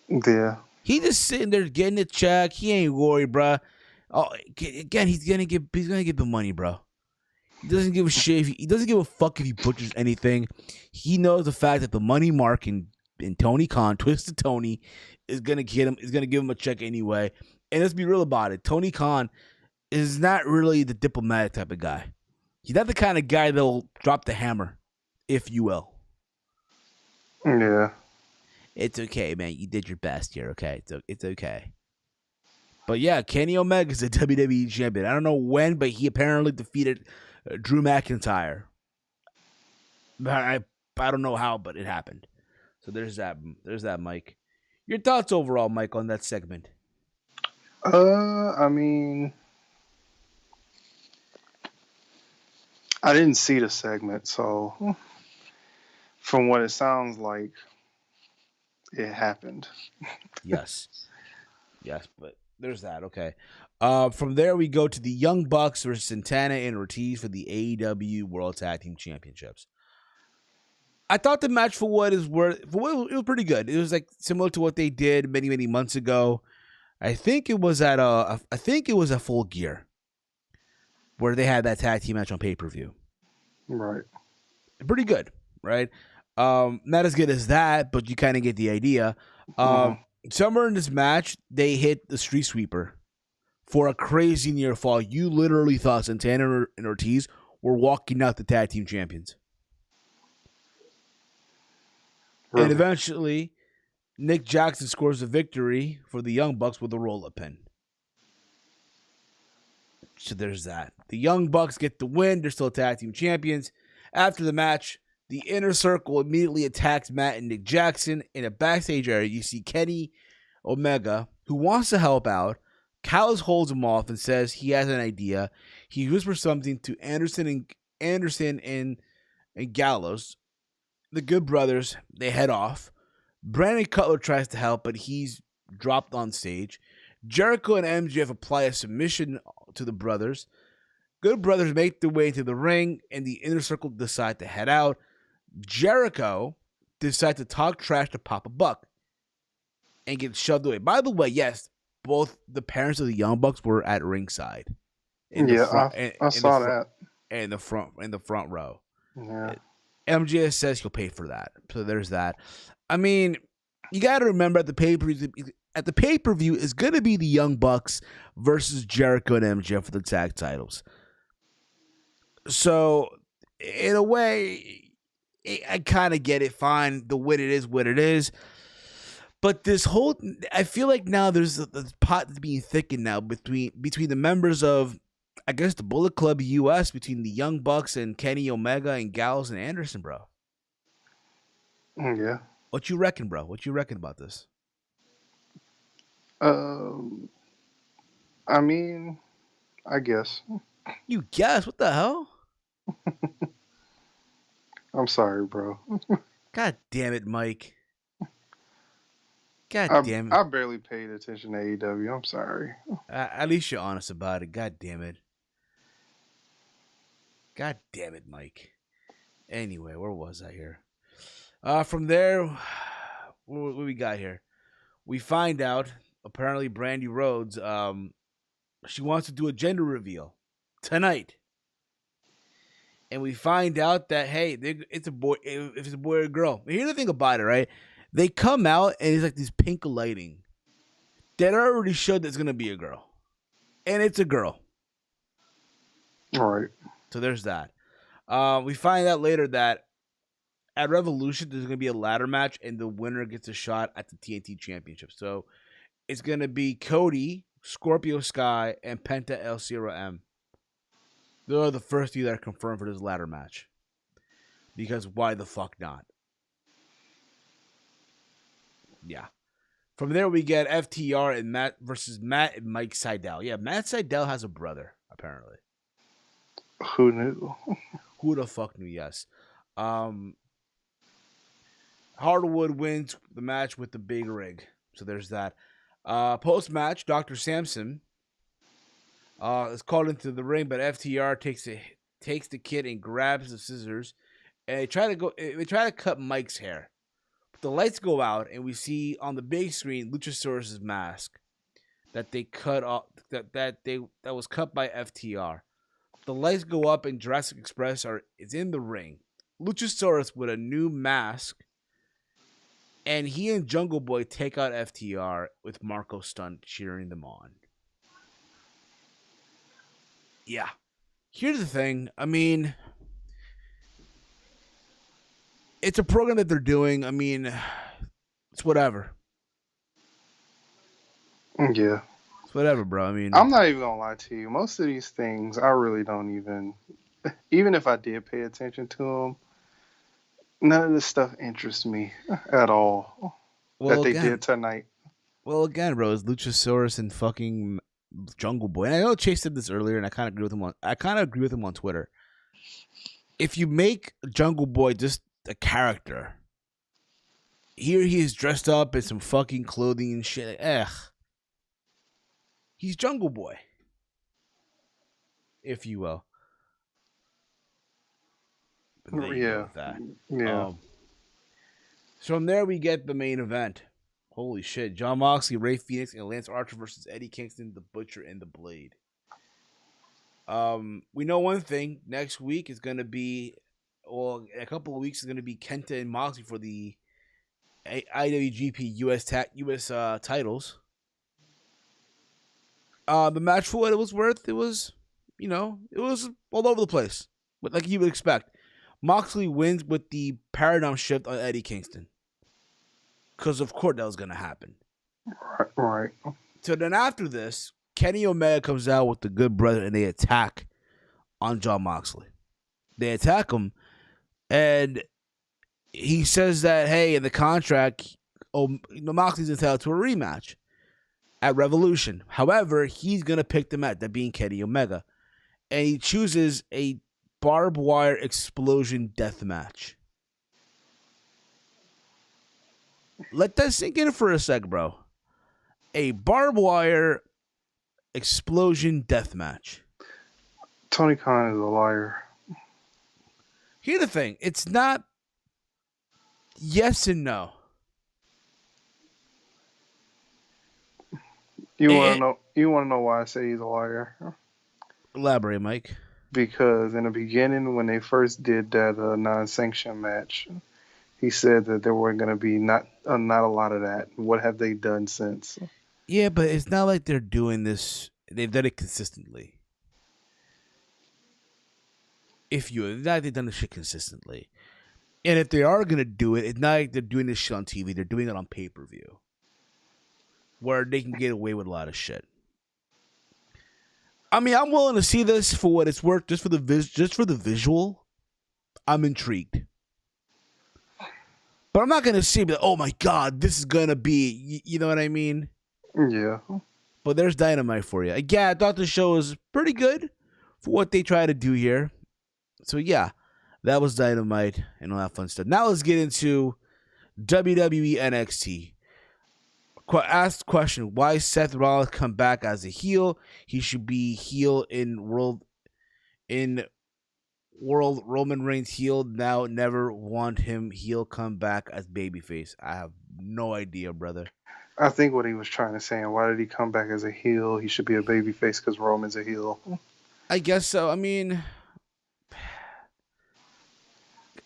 Yeah. He just sitting there getting a check. He ain't worried, bro. Oh, again, he's gonna get the money, bro. He doesn't give a shit. He doesn't give a fuck if he butchers anything. He knows the fact that the money mark in Tony Khan, Twisted Tony, is gonna get him. Is gonna give him a check anyway. And let's be real about it. Tony Khan is not really the diplomatic type of guy. He's not the kind of guy that'll drop the hammer, if you will. Yeah. It's okay, man. You did your best here, okay? It's okay. But yeah, Kenny Omega is a WWE champion. I don't know when, but he apparently defeated Drew McIntyre. I don't know how, but it happened. So there's that. There's that, Mike. Your thoughts overall, Mike, on that segment? I mean, I didn't see the segment, so from what it sounds like, it happened. Yes, but there's that. Okay. From there we go to the Young Bucks versus Santana and Ortiz for the AEW World Tag Team Championships. I thought the match for what it was pretty good. It was like similar to what they did many months ago. I think it was at a Full Gear where they had that tag team match on pay-per-view. Right. Pretty good, right? Not as good as that, but you kind of get the idea. Somewhere in this match, they hit the Street Sweeper for a crazy near fall. You literally thought Santana and Ortiz were walking out the tag team champions. Really? And eventually, Nick Jackson scores a victory for the Young Bucks with a roll-up pin. So there's that. The Young Bucks get the win. They're still tag team champions. After the match, the Inner Circle immediately attacks Matt and Nick Jackson. In a backstage area, you see Kenny Omega, who wants to help out. Callis holds him off and says he has an idea. He whispers something to Anderson and Gallows. The Good Brothers, they head off. Brandon Cutler tries to help, but he's dropped on stage. Jericho and MJF apply a submission to the brothers. Good Brothers make their way into the ring, and the Inner Circle decide to head out. Jericho decides to talk trash to Papa Buck and gets shoved away. By the way, yes, both the parents of the Young Bucks were at ringside. I saw that. In the front row. Yeah. MJF says he'll pay for that. So there's that. I mean, you got to remember at the pay-per-view is going to be the Young Bucks versus Jericho and MJF for the tag titles. So, in a way, I kind of get it. Fine, the win it is what it is. But this whole, I feel like now there's a pot being thickened now between the members of, I guess, the Bullet Club US, between the Young Bucks and Kenny Omega and Gallows and Anderson, bro. Yeah. What you reckon, bro? What you reckon about this? Um, I mean, I guess. You guess what the hell? I'm sorry, bro. God damn it, Mike. God I damn it. I barely paid attention to AEW. I'm sorry. At least you're honest about it. God damn it. God damn it, Mike. Anyway, where was I here? From there, what we got here? We find out apparently Brandy Rhodes, she wants to do a gender reveal tonight, and we find out that hey, it's a boy. If it's a boy or a girl, here's the thing about it, right? They come out and it's like this pink lighting that already showed that it's gonna be a girl, and it's a girl. All right. So there's that. We find out later that at Revolution there's gonna be a ladder match, and the winner gets a shot at the TNT Championship. So it's gonna be Cody, Scorpio Sky, and Penta El Sierra M. They're the first two that are confirmed for this ladder match. Because why the fuck not? Yeah. From there we get FTR and Matt versus Matt and Mike Seidel. Yeah, Matt Seidel has a brother, apparently. Who knew? Who the fuck knew? Yes. Hardwood wins the match with the big rig. So there's that. Post match, Dr. Sampson is called into the ring, but FTR takes the kid and grabs the scissors, and they try to cut Mike's hair. But the lights go out, and we see on the big screen Luchasaurus's mask that they cut off that was cut by FTR. The lights go up, and Jurassic Express is in the ring. Luchasaurus with a new mask, and he and Jungle Boy take out FTR with Marco Stunt cheering them on. Yeah. Here's the thing. I mean, it's a program that they're doing. I mean, it's whatever. Yeah. It's whatever, bro. I mean, I'm not even gonna lie to you. Most of these things, I really don't even if I did pay attention to them, none of this stuff interests me at all. That they did tonight. Well, again, bro, it's Luchasaurus and fucking Jungle Boy. And I know Chase said this earlier, and I kind of agree with him on Twitter. If you make Jungle Boy just a character, here he is dressed up in some fucking clothing and shit. He's Jungle Boy, if you will. Yeah. Yeah. So from there, we get the main event. Holy shit. Jon Moxley, Ray Phoenix, and Lance Archer versus Eddie Kingston, the Butcher, and the Blade. We know one thing. Next week is going to be, well, in a couple of weeks is going to be Kenta and Moxley for the IWGP US titles. The match, for what it was worth, it was all over the place. But like you would expect. Moxley wins with the paradigm shift on Eddie Kingston. Because of course that was going to happen. Right. So then after this, Kenny Omega comes out with the Good Brother and they attack on Jon Moxley. They attack him and he says that, hey, in the contract, Moxley's entitled to a rematch at Revolution. However, he's going to pick the match, that being Kenny Omega. And he chooses a barbed wire explosion death match. Let that sink in for a sec, bro. A barbed wire explosion death match. Tony Khan is a liar. Here's the thing. It's not yes and no. You want to know why I say he's a liar? Elaborate, Mike. Because in the beginning, when they first did that non-sanctioned match, he said that there weren't going to be not a lot of that. What have they done since? Yeah, but it's not like they're doing this. They've done it consistently. They've done this shit consistently. And if they are going to do it, it's not like they're doing this shit on TV. They're doing it on pay-per-view. Where they can get away with a lot of shit. I mean, I'm willing to see this for what it's worth, just for the visual. I'm intrigued. But I'm not going to say, oh my God, this is going to be, you know what I mean? Yeah. But there's Dynamite for you. Again, I thought the show was pretty good for what they try to do here. So yeah, that was Dynamite and all that fun stuff. Now let's get into WWE NXT. Asked question: why Seth Rollins come back as a heel? He should be heel in World Roman Reigns heel. Now never want him heel come back as babyface. I have no idea, brother. I think what he was trying to say, why did he come back as a heel? He should be a babyface because Roman's a heel. I guess so. I mean,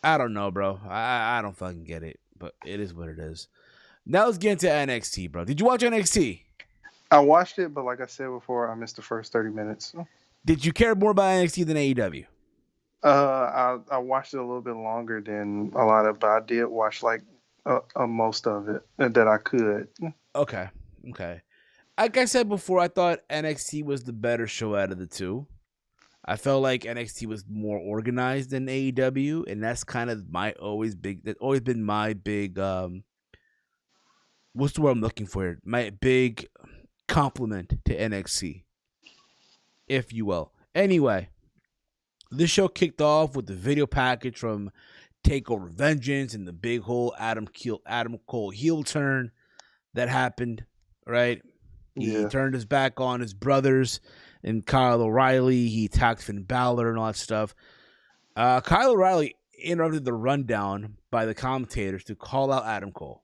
I don't know, bro. I don't fucking get it, but it is what it is. Now let's get into NXT, bro. Did you watch NXT? I watched it, but like I said before, I missed the first 30 minutes. Did you care more about NXT than AEW? I watched it a little bit longer than a lot of, but I did watch like most of it that I could. Okay. Like I said before, I thought NXT was the better show out of the two. I felt like NXT was more organized than AEW, and that's kind of that's always been my big what's the word I'm looking for here? My big compliment to NXT, if you will. Anyway, this show kicked off with the video package from Takeover Vengeance and the big whole Adam Cole heel turn that happened, right? He turned his back on his brothers and Kyle O'Reilly. He attacked Finn Balor and all that stuff. Kyle O'Reilly interrupted the rundown by the commentators to call out Adam Cole.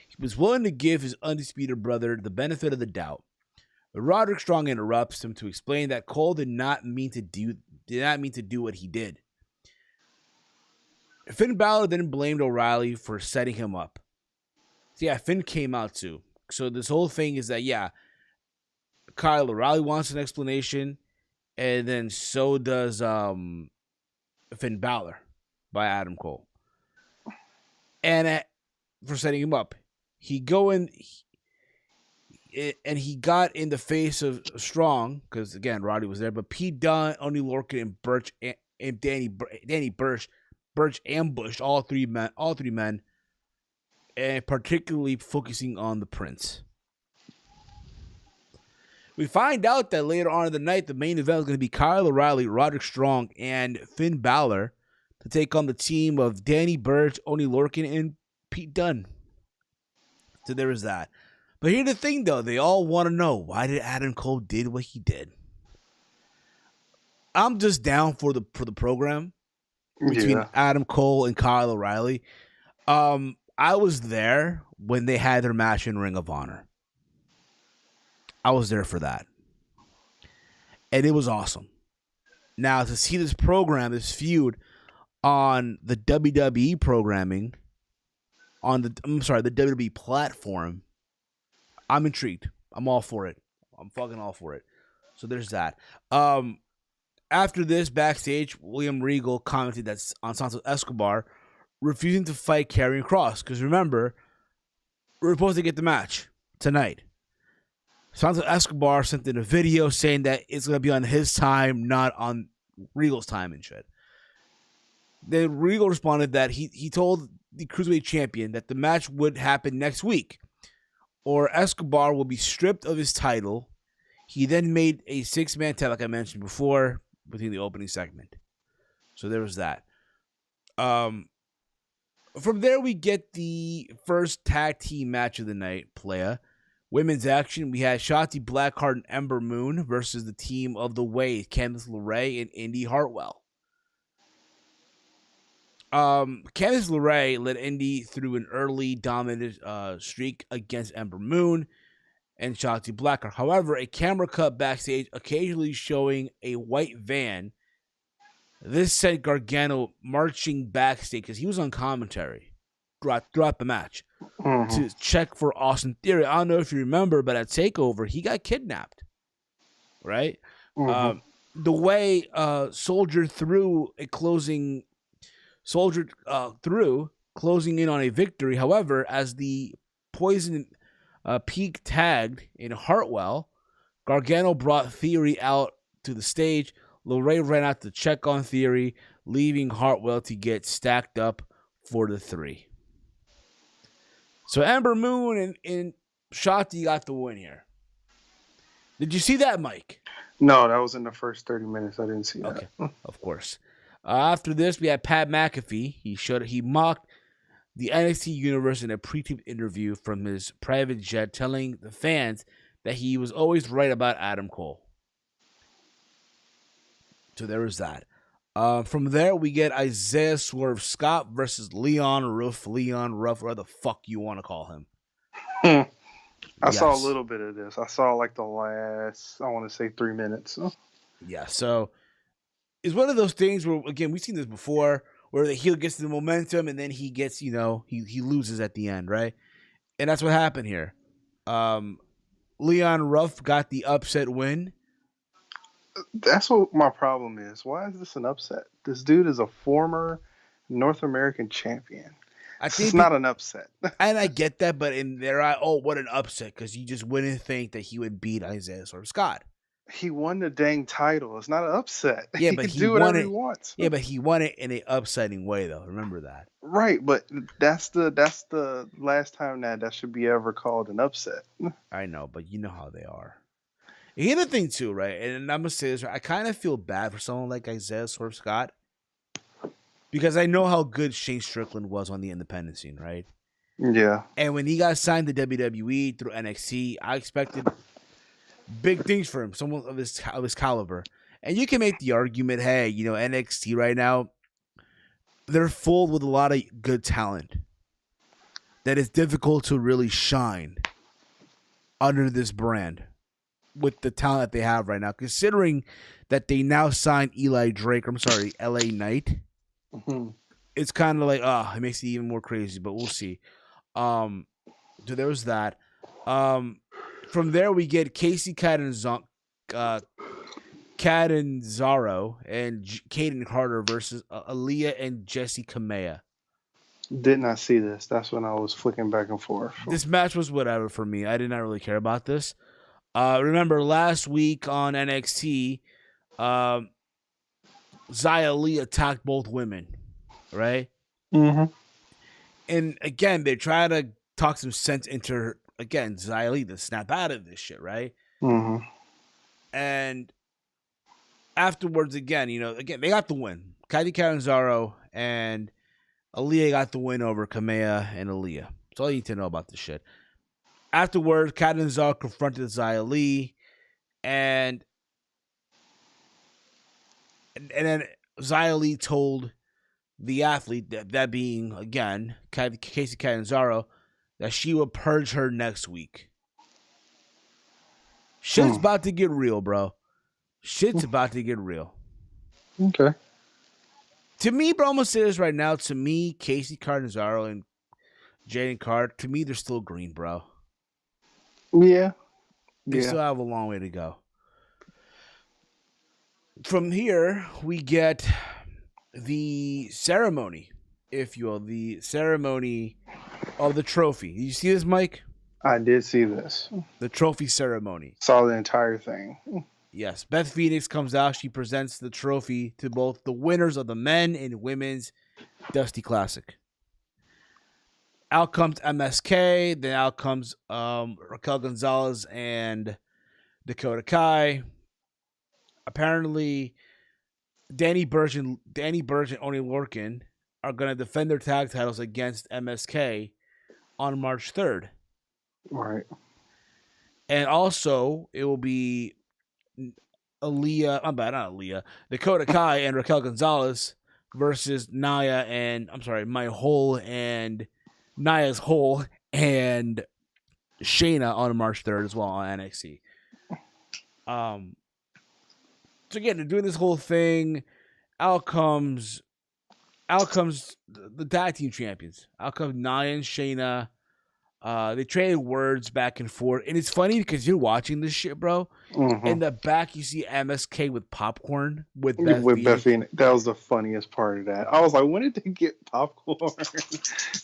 He was willing to give his undisputed brother the benefit of the doubt. But Roderick Strong interrupts him to explain that Cole did not mean to do what he did. Finn Balor then blamed O'Reilly for setting him up. So yeah, Finn came out too. So this whole thing is that, yeah, Kyle O'Reilly wants an explanation, and then so does Finn Balor by Adam Cole. And for setting him up, he got in the face of Strong, because again, Roddy was there, but Pete Dunne, Oney Lorcan, and Burch and Danny Burch ambushed all three men, and particularly focusing on the Prince. We find out that later on in the night, the main event is going to be Kyle O'Reilly, Roderick Strong, and Finn Balor to take on the team of Danny Burch, Oney Lorcan, and Pete Dunne. So there is that. But here's the thing, though. They all want to know, why did Adam Cole did what he did? I'm just down for the program between Adam Cole and Kyle O'Reilly. I was there when they had their match in Ring of Honor. I was there for that. And it was awesome. Now, to see this program, this feud on the WWE programming, the WWE platform, I'm intrigued. I'm all for it. I'm fucking all for it. So there's that. After this, backstage, William Regal commented that on Santos Escobar refusing to fight Karrion Kross. Because remember, we're supposed to get the match tonight. Santos Escobar sent in a video saying that it's going to be on his time, not on Regal's time and shit. Then Regal responded that he told the Cruiserweight Champion that the match would happen next week, or Escobar will be stripped of his title. He then made a 6-man tag, like I mentioned before, between the opening segment. So there was that. From there, we get the first tag team match of the night, playa. Women's action, we had Shotzi Blackheart and Ember Moon versus the team of the Way, Candice LeRae and Indy Hartwell. Candice LeRae led Indy through an early dominant streak against Ember Moon and Shotzi Blackheart. However, a camera cut backstage occasionally showing a white van. This sent Gargano marching backstage because he was on commentary throughout the match to check for Austin Theory. I don't know if you remember, but at TakeOver, he got kidnapped, right? The Way soldiered through, closing in on a victory. However, as the Poison Peak tagged in Hartwell, Gargano brought Theory out to the stage. LeRae ran out to check on Theory, leaving Hartwell to get stacked up for the 3. So Ember Moon and Shotzi got the win here. Did you see that, Mike? No, that was in the first 30 minutes. I didn't see that. Okay, of course. After this, we had Pat McAfee. He mocked the NXT universe in a pre-taped interview from his private jet, telling the fans that he was always right about Adam Cole. So there was that. From there, we get Isaiah Swerve Scott versus Leon Ruff, whatever the fuck you want to call him. I saw a little bit of this. I saw like the last, I want to say 3 minutes. Yeah, so it's one of those things where, again, we've seen this before, where the heel gets the momentum and then he gets, he loses at the end, right? And that's what happened here. Leon Ruff got the upset win. That's what my problem is. Why is this an upset? This dude is a former North American champion. It's not an upset. And I get that, but in there, what an upset, because you just wouldn't think that he would beat Isaiah Swerve Scott. He won the dang title. It's not an upset. Yeah, but he can do whatever he wants. Yeah, but he won it in an upsetting way, though. Remember that. Right, but that's the last time that should be ever called an upset. I know, but you know how they are. Here's the thing, too, right? And I'm going to say this, right? I kind of feel bad for someone like Isaiah Swerve Scott, because I know how good Shane Strickland was on the independent scene, right? Yeah. And when he got signed to WWE through NXT, I expected big things for him, someone of his caliber. And you can make the argument, hey, NXT right now, they're full with a lot of good talent that is difficult to really shine under this brand with the talent that they have right now, considering that they now signed LA Knight. Mm-hmm. It's kind of like, it makes it even more crazy, but we'll see. So there was that. From there, we get Casey Catanzaro and Caden Carter versus Aaliyah and Jessie Kamea. Did not see this. That's when I was flicking back and forth. This match was whatever for me. I did not really care about this. Remember last week on NXT, Xia Li attacked both women, right? Mm-hmm. And again, they try to talk some sense into her, again, Xia Li to snap out of this shit, right? Mm-hmm. And afterwards, again, they got the win. Katy Catanzaro and Aaliyah got the win over Kamea and Aaliyah. That's all you need to know about this shit. Afterwards, Catanzaro confronted Xia Li, and then Xia Li told the athlete, that being, again, Casey Catanzaro, that she would purge her next week. Shit's about to get real, bro. Shit's about to get real. Okay. To me, bro, I'm going to say this right now. To me, Casey Catanzaro and Jaden Carter, to me, they're still green, bro. Yeah. They still have a long way to go. From here, we get the ceremony, if you will, the ceremony of the trophy. Did you see this, Mike? I did see this. The trophy ceremony. Saw the entire thing. Yes. Beth Phoenix comes out. She presents the trophy to both the winners of the men and women's Dusty Classic. Out comes MSK. Then out comes Raquel Gonzalez and Dakota Kai. Apparently, Danny Burch and Oni Lorcan are going to defend their tag titles against MSK on March 3rd. Right. And also, it will be Dakota Kai and Raquel Gonzalez versus Nia's Hole and Shayna on March 3rd as well on NXT. So again, they're doing this whole thing. Out comes the tag team champions. Out comes Nia and Shayna. They traded words back and forth. And it's funny because you're watching this shit, bro. Mm-hmm. In the back, you see MSK with popcorn with Beth Phoenix. That was the funniest part of that. I was like, when did they get popcorn?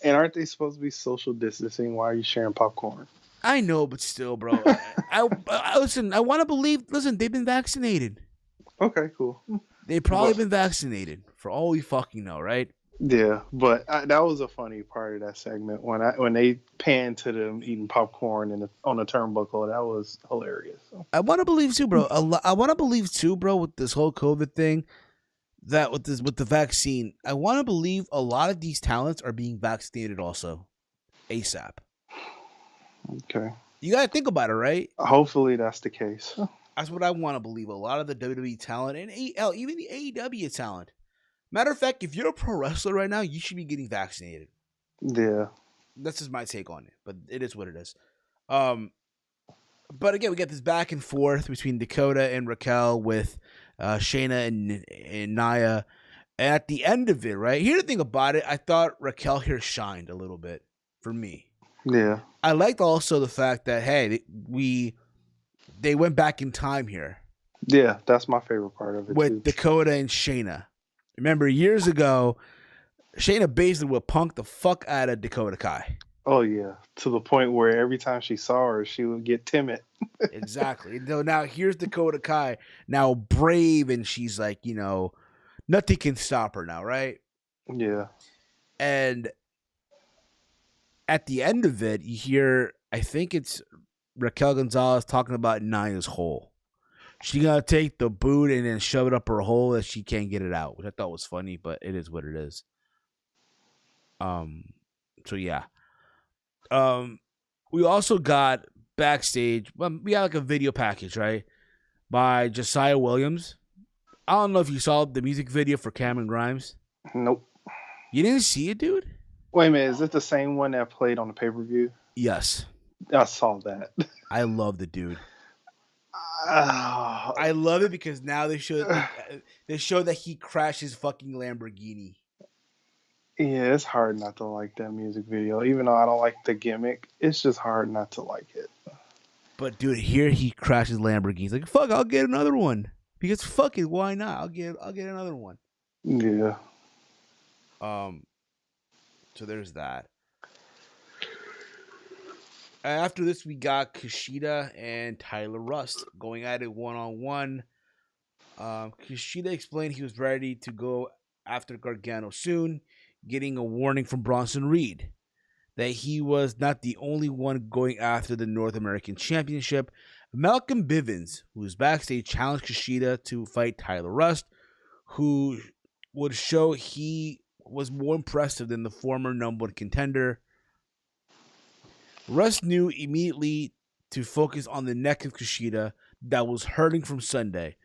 And aren't they supposed to be social distancing? Why are you sharing popcorn? I know, but still, bro. Listen, I want to believe. Listen, they've been vaccinated. Okay, cool. They've probably been vaccinated for all we fucking know, right? Yeah, but that was a funny part of that segment when they panned to them eating popcorn on the turnbuckle. That was hilarious. I want to believe too, bro. I want to believe too, bro, with this whole COVID thing, that with the vaccine, I want to believe a lot of these talents are being vaccinated also, ASAP. Okay, You gotta think about it, right? hopefully that's the case. That's what I want to believe. A lot of the WWE talent and even the AEW talent. Matter of fact, if you're a pro wrestler right now, you should be getting vaccinated. Yeah, That's just my take on it, but it is what it is. Um, but again, we get this back and forth between Dakota and Raquel with Shayna and Nia. And at the end of it, right? Here, the thing about it, I thought Raquel here shined a little bit for me. yeah, I liked also the fact that hey, they went back in time here yeah. That's my favorite part of it with too. Dakota and Shayna. Remember years ago, Shayna basically would punk the fuck out of Dakota Kai. Oh yeah, to the point where every time she saw her, she would get timid. Exactly. Now here's Dakota Kai, now brave, and she's like, nothing can stop her now, right? Yeah, And at the end of it, you hear, I think it's Raquel Gonzalez talking about Nia's hole. She gonna take the boot and then shove it up her hole that she can't get it out, which I thought was funny, but it is what it is. Um, so yeah. We also got backstage. Well, we got like a video package, right, by Josiah Williams. I don't know if you saw the music video for Cameron Grimes. nope. You didn't see it, dude? Wait a minute, is it the same one that played on the pay per view? Yes. I saw that. I love the dude. Ah, I love it because now they show that he crashed his fucking Lamborghini. yeah, it's hard not to like that music video. Even though I don't like the gimmick, it's just hard not to like it. But dude, here he crashes Lamborghini. He's like, fuck, I'll get another one. Because fuck it, why not? I'll get another one. Yeah. Um so there's that. After this, we got Kushida and Tyler Rust going at it one-on-one. Kushida explained he was ready to go after Gargano soon, getting a warning from Bronson Reed that he was not the only one going after the North American Championship. Malcolm Bivens, who was backstage, challenged Kushida to fight Tyler Rust, who would show he was more impressive than the former number one contender. Rust knew immediately to focus on the neck of Kushida that was hurting from Sunday.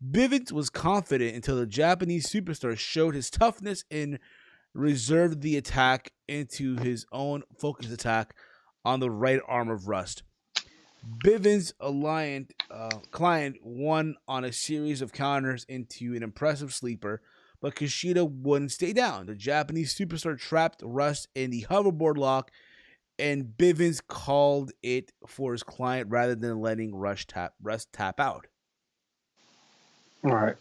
Bivens was confident until the Japanese superstar showed his toughness and reserved the attack into his own focus attack on the right arm of Rust. Bivens' client won on a series of counters into an impressive sleeper, but Kushida wouldn't stay down. The Japanese superstar trapped Rust in the hoverboard lock, and Bivens called it for his client rather than letting Rust tap out. All right.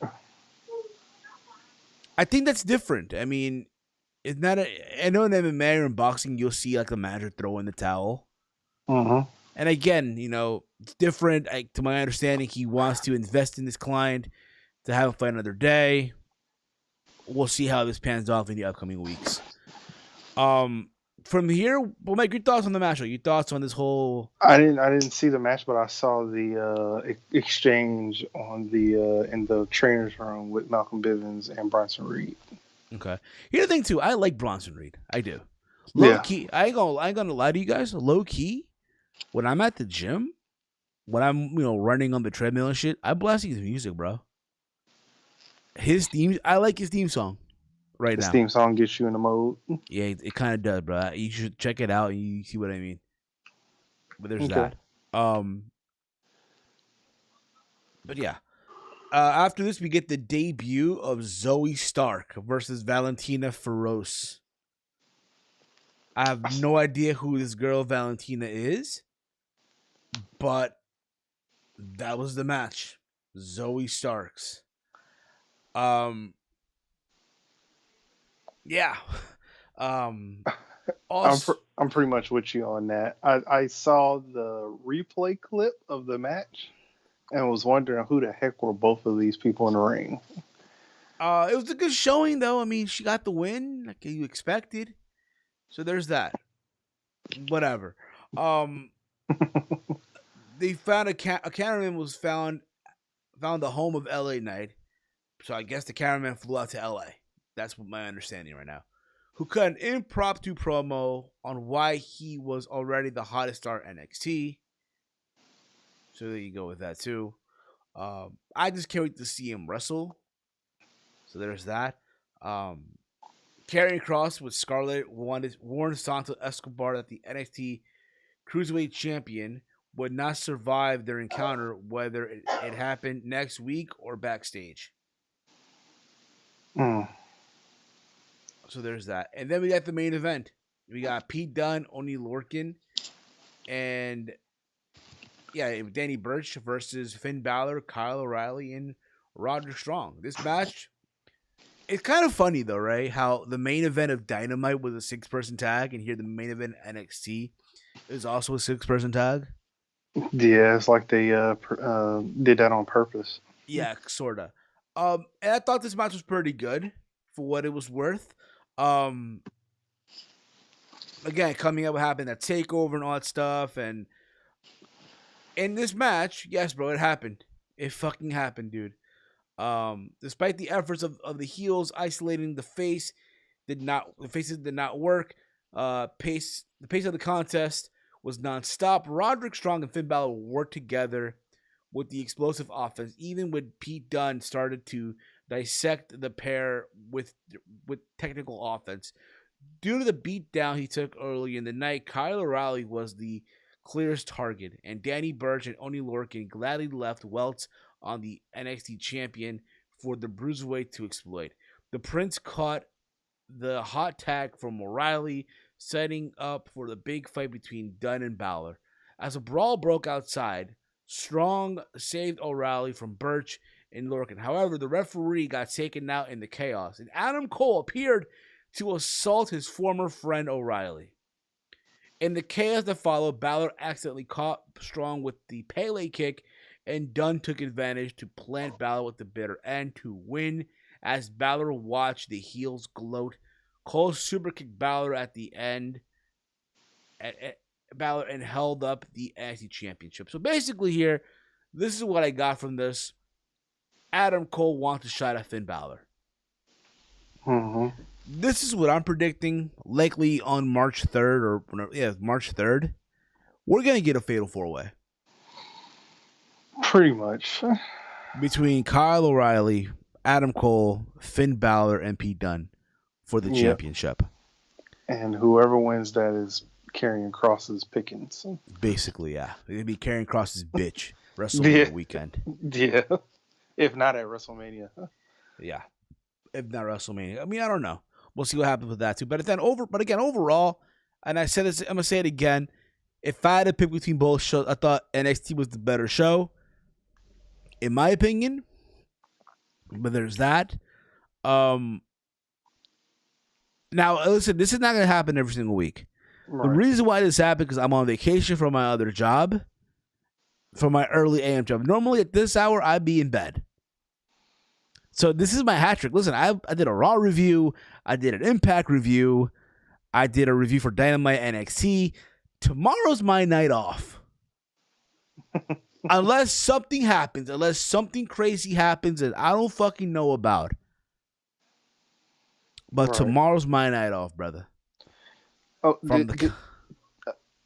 I think that's different. I mean, it's not I know in MMA or in boxing you'll see like the manager throw in the towel. Mm-hmm. And again, it's different. To my understanding, he wants to invest in this client to have him fight another day. We'll see how this pans off in the upcoming weeks. From here, well, Mike, your thoughts on the matchup? Your thoughts on this whole? I didn't see the match, but I saw the exchange on the in the trainer's room with Malcolm Bivens and Bronson Reed. Okay. Here's the thing too. I like Bronson Reed. I do. Low Yeah. key. I ain't gonna lie to you guys. Low key. When I'm at the gym, when I'm running on the treadmill and shit, I blast his music, bro. His theme. I like his theme song. Right His now. theme song gets you in the mode. Yeah, it kind of does, bro. You should check it out and you see what I mean. But there's Okay. that. But yeah. After this, we get the debut of Zoe Stark versus Valentina Feroz. I have no idea who this girl Valentina is, but that was the match. Zoe Starks. Yeah. Also, I'm pretty much with you on that. I saw the replay clip of the match and was wondering who the heck were both of these people in the ring. It was a good showing, though. I mean, she got the win, like you expected. So there's that. Whatever. Um, they found a cameraman was found the home of LA Knight. So I guess the cameraman flew out to LA. That's what my understanding right now. Who cut an impromptu promo on why he was already the hottest star NXT. So there you go with that too. I just can't wait to see him wrestle. So there's that. Carrying Cross with Scarlett warned Santos Escobar that the NXT Cruiserweight Champion would not survive their encounter, whether it happened next week or backstage. Mm. So there's that. And then we got the main event. We got Pete Dunne, Oney Lorcan, and Danny Burch versus Finn Balor, Kyle O'Reilly, and Roderick Strong. This match, it's kind of funny though, right? How the main event of Dynamite was a 6-person tag, and here the main event of NXT is also a 6-person tag. Yeah, it's like they did that on purpose. Yeah, sorta. And I thought this match was pretty good for what it was worth. Again, coming up what happened at Takeover and all that stuff, and in this match, yes, bro, it happened. It fucking happened, dude. Despite the efforts of the heels isolating the faces did not work. The pace of the contest was nonstop. Roderick Strong and Finn Balor worked together with the explosive offense, even when Pete Dunne started to dissect the pair with technical offense. Due to the beatdown he took early in the night, Kyle O'Reilly was the clearest target, and Danny Burch and Oney Lorcan gladly left welts on the NXT champion for the Bruiserweight to exploit. The Prince caught the hot tag from O'Reilly, setting up for the big fight between Dunne and Balor. As a brawl broke outside, Strong saved O'Reilly from Burch and Lorcan. However, the referee got taken out in the chaos, and Adam Cole appeared to assault his former friend O'Reilly. In the chaos that followed, Balor accidentally caught Strong with the Pele kick, and Dunne took advantage to plant Balor with the bitter end to win. As Balor watched the heels gloat, Cole SuperKicked Balor at the end, and held up the NXT Championship. So basically here, this is what I got from this. Adam Cole wants a shot at Finn Balor. Mm-hmm. This is what I'm predicting. Likely on March 3rd March 3rd, we're gonna get a Fatal 4-Way. Pretty much. Between Kyle O'Reilly, Adam Cole, Finn Balor, and Pete Dunne for the championship. And whoever wins that is carrying Cross's pickings. Basically, yeah. They're going to be carrying Cross's bitch WrestleMania weekend. Yeah. If not at WrestleMania. Yeah. If not WrestleMania. I mean, I don't know. We'll see what happens with that too. But again, overall, and I said this, I'm going to say it again. If I had to pick between both shows, I thought NXT was the better show. In my opinion. But there's that. Now, listen, this is not going to happen every single week. Right. The reason why this happened is I'm on vacation from my other job, from my early AM job. Normally at this hour, I'd be in bed. So this is my hat trick. Listen, I did a Raw review. I did an Impact review. I did a review for Dynamite NXT. Tomorrow's my night off. Unless something happens, unless something crazy happens that I don't fucking know about. But tomorrow's my night off, brother. Oh,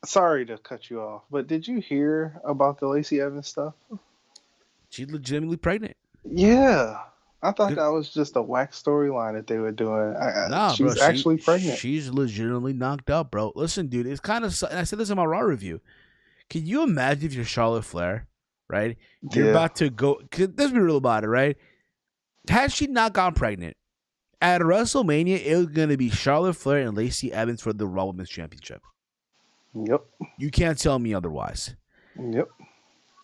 sorry to cut you off, but did you hear about the Lacey Evans stuff? She's legitimately pregnant. Yeah. I thought that was just a whack storyline that they were doing. She's actually pregnant. She's legitimately knocked up, bro. Listen, dude, it's kind of... And I said this in my Raw review. Can you imagine if you're Charlotte Flair, right? You're about to go... Let's be real about it, right? Had she not gone pregnant, at WrestleMania, it was going to be Charlotte Flair and Lacey Evans for the Raw Women's Championship. Yep. You can't tell me otherwise. Yep.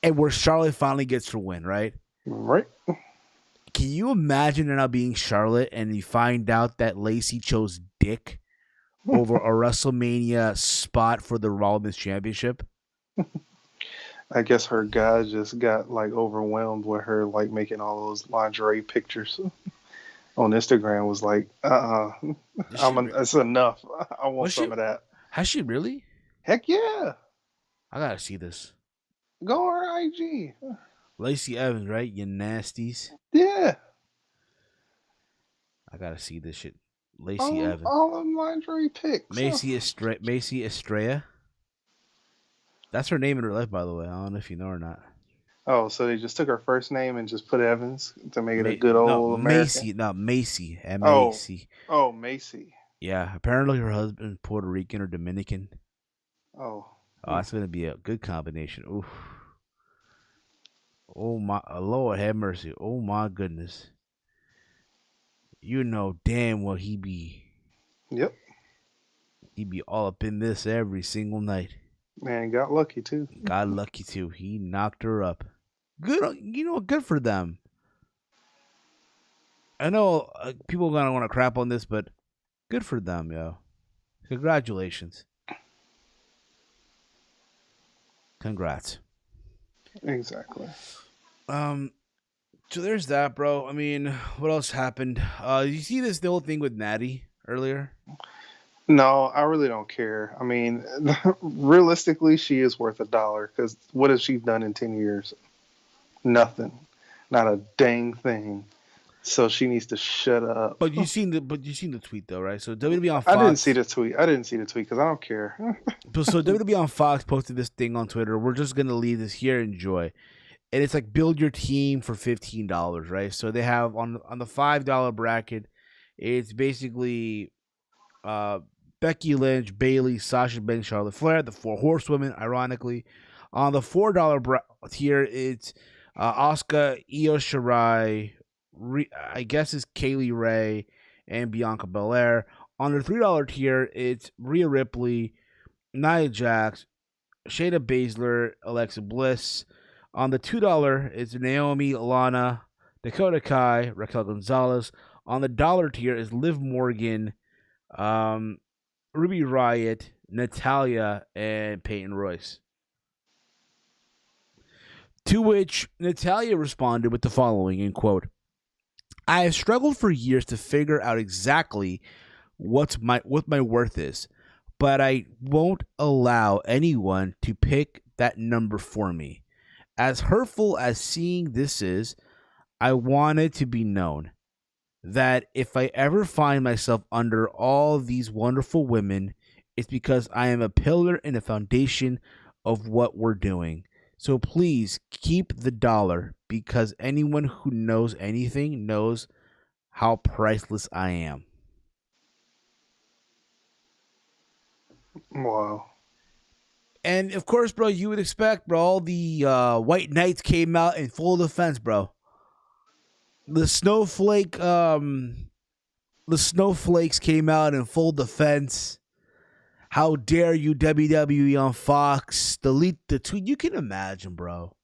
And where Charlotte finally gets her win, right? Right. Can you imagine her now being Charlotte and you find out that Lacey chose Dick over a WrestleMania spot for the Raw Women's Championship? I guess her guy just got like overwhelmed with her like making all those lingerie pictures. on Instagram was like, it's enough. I want some of that. Has she really? Heck yeah. I gotta see this. Go on her IG. Lacey Evans, right? You nasties. Yeah. I gotta see this shit. Lacey Evans. All of them lingerie pics. Macy Estrella. That's her name in her life, by the way. I don't know if you know or not. Oh, so they just took her first name and just put Evans to make it a good old American? Macy. M-A-C. Oh, Macy. Yeah, apparently her husband's Puerto Rican or Dominican. Oh, that's going to be a good combination. Oof. Oh, my Lord, have mercy. Oh, my goodness. You know damn well he be. Yep. He be all up in this every single night. Man, got lucky, too. Got lucky, too. He knocked her up. Good, good for them. I know people are going to want to crap on this, but good for them, yo. Congratulations. Congrats. Exactly. So there's that, bro. I mean, what else happened? You see the whole thing with Natty earlier? No, I really don't care. I mean, realistically, she is worth $1 because what has she done in 10 years? Nothing. Not a dang thing. So she needs to shut up. But you seen the tweet though, right? So WWE on Fox. I didn't see the tweet because I don't care. So WWE on Fox posted this thing on Twitter. We're just gonna leave this here. Enjoy. And it's like build your team for $15, right? So they have on the $5 bracket, it's basically Becky Lynch, Bayley, Sasha Banks, Charlotte Flair, the 4 horsewomen, ironically. On the $4 tier, it's Asuka, Io Shirai, I guess it's Kaylee Ray, and Bianca Belair. On the $3 tier, it's Rhea Ripley, Nia Jax, Shayna Baszler, Alexa Bliss. On the $2, it's Naomi, Lana, Dakota Kai, Raquel Gonzalez. On the $1 tier is Liv Morgan, Ruby Riott, Natalya, and Peyton Royce. To which Natalya responded with the following, in quote, I have struggled for years to figure out exactly what my worth is, but I won't allow anyone to pick that number for me. As hurtful as seeing this is, I want it to be known that if I ever find myself under all these wonderful women, it's because I am a pillar and a foundation of what we're doing. So please keep the $1 because anyone who knows anything knows how priceless I am. Wow. And of course, bro, you would expect, bro, all the White Knights came out in full defense, bro. The snowflakes came out in full defense. How dare you, WWE on Fox, delete the tweet? You can imagine, bro.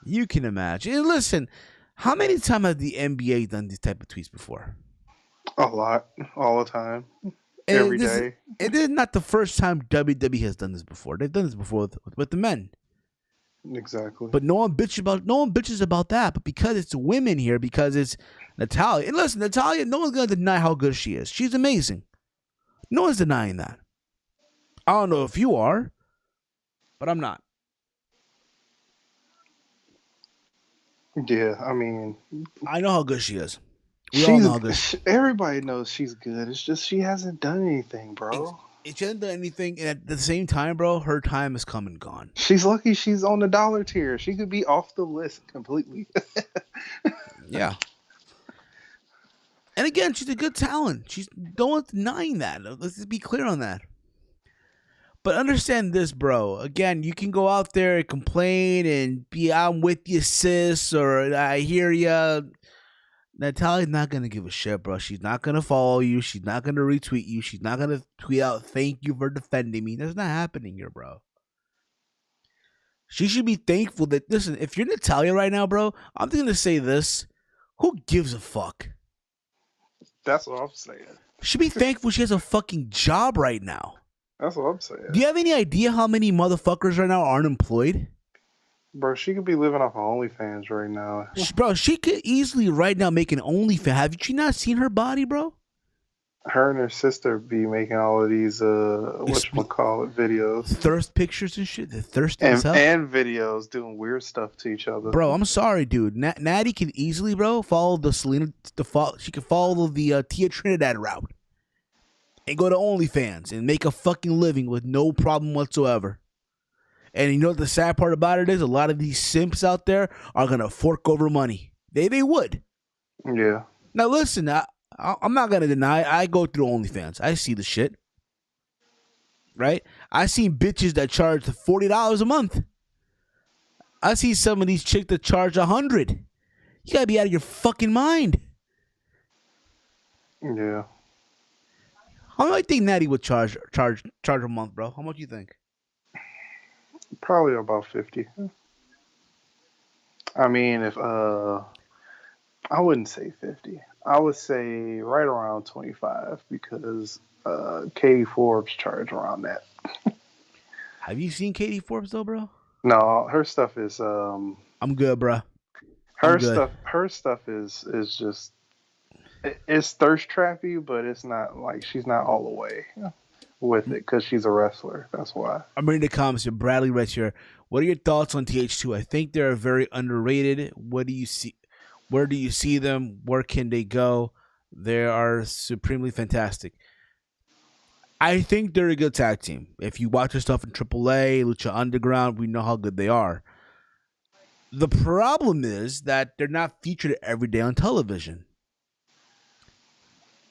You can imagine. And listen, how many times has the NBA done these type of tweets before? A lot. All the time. Every day. It is not the first time WWE has done this before. They've done this before with the men. Exactly. But no one bitches about that. But because it's women here, because it's Natalya. And listen, Natalya, no one's gonna deny how good she is. She's amazing. No one's denying that. I don't know if you are, but I'm not. Yeah, I mean, I know how good she is. We all know how good. Everybody knows she's good. It's just she hasn't done anything, bro. She hasn't done anything, and at the same time, bro, her time has come and gone. She's lucky she's on the $1 tier. She could be off the list completely. Yeah. And again, she's a good talent. She's no one's denying that. Let's just be clear on that. But understand this, bro. Again, you can go out there and complain and be, I'm with you, sis, or I hear you. Natalya's not going to give a shit, bro. She's not going to follow you. She's not going to retweet you. She's not going to tweet out, thank you for defending me. That's not happening here, bro. She should be thankful that, listen, if you're Natalya right now, bro, I'm just going to say this. Who gives a fuck? That's what I'm saying. She should be thankful she has a fucking job right now. That's what I'm saying. Do you have any idea how many motherfuckers right now are unemployed? Bro, she could be living off of OnlyFans right now. Bro, she could easily right now make an OnlyFans. Have you not seen her body, bro? Her and her sister be making all of these whatchamacallit videos. Thirst pictures and shit. They're thirsty as hell. And videos doing weird stuff to each other. Bro, I'm sorry, dude. Natty can easily, bro, follow the Selena. She can follow the Tia Trinidad route and go to OnlyFans and make a fucking living with no problem whatsoever. And you know what the sad part about it is? A lot of these simps out there are gonna fork over money. They would. Yeah. Now listen, I'm not gonna deny. I go through OnlyFans. I see the shit. Right? I seen bitches that charge $40 a month. I see some of these chicks that charge $100. You gotta be out of your fucking mind. Yeah. How much do you think Natty would charge a month, bro? How much do you think? Probably about 50. I mean, if I wouldn't say 50. I would say right around 25 because Katie Forbes charged around that. Have you seen Katie Forbes though, bro? No, her stuff is I'm good, bro. Her stuff is just it's thirst trappy, but it's not like she's not all the way with it because she's a wrestler. That's why. I'm reading the comments here. Bradley writes here, what are your thoughts on TH2? I think they're very underrated. What do you see? Where do you see them? Where can they go? They are supremely fantastic. I think they're a good tag team. If you watch their stuff in AAA, Lucha Underground, we know how good they are. The problem is that they're not featured every day on television.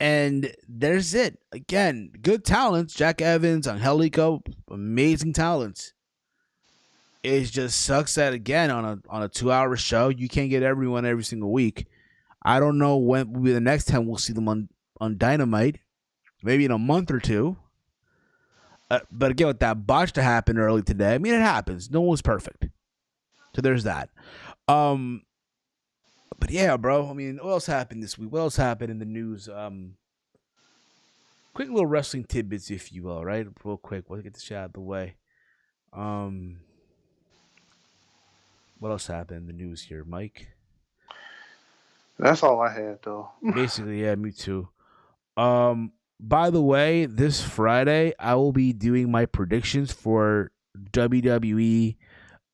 And there's it. Again, good talents. Jack Evans, Angelico, amazing talents. It just sucks that, again, on a 2-hour show, you can't get everyone every single week. I don't know when will be the next time we'll see them on Dynamite. Maybe in a month or two. But again, with that botch that happened early today, I mean, it happens. No one's perfect. So there's that. But yeah, bro. I mean, what else happened this week? What else happened in the news? Quick little wrestling tidbits, if you will, right? Real quick. We'll get this shit out of the way. What else happened in the news here, Mike? That's all I had, though. Basically, yeah, me too. By the way, this Friday, I will be doing my predictions for WWE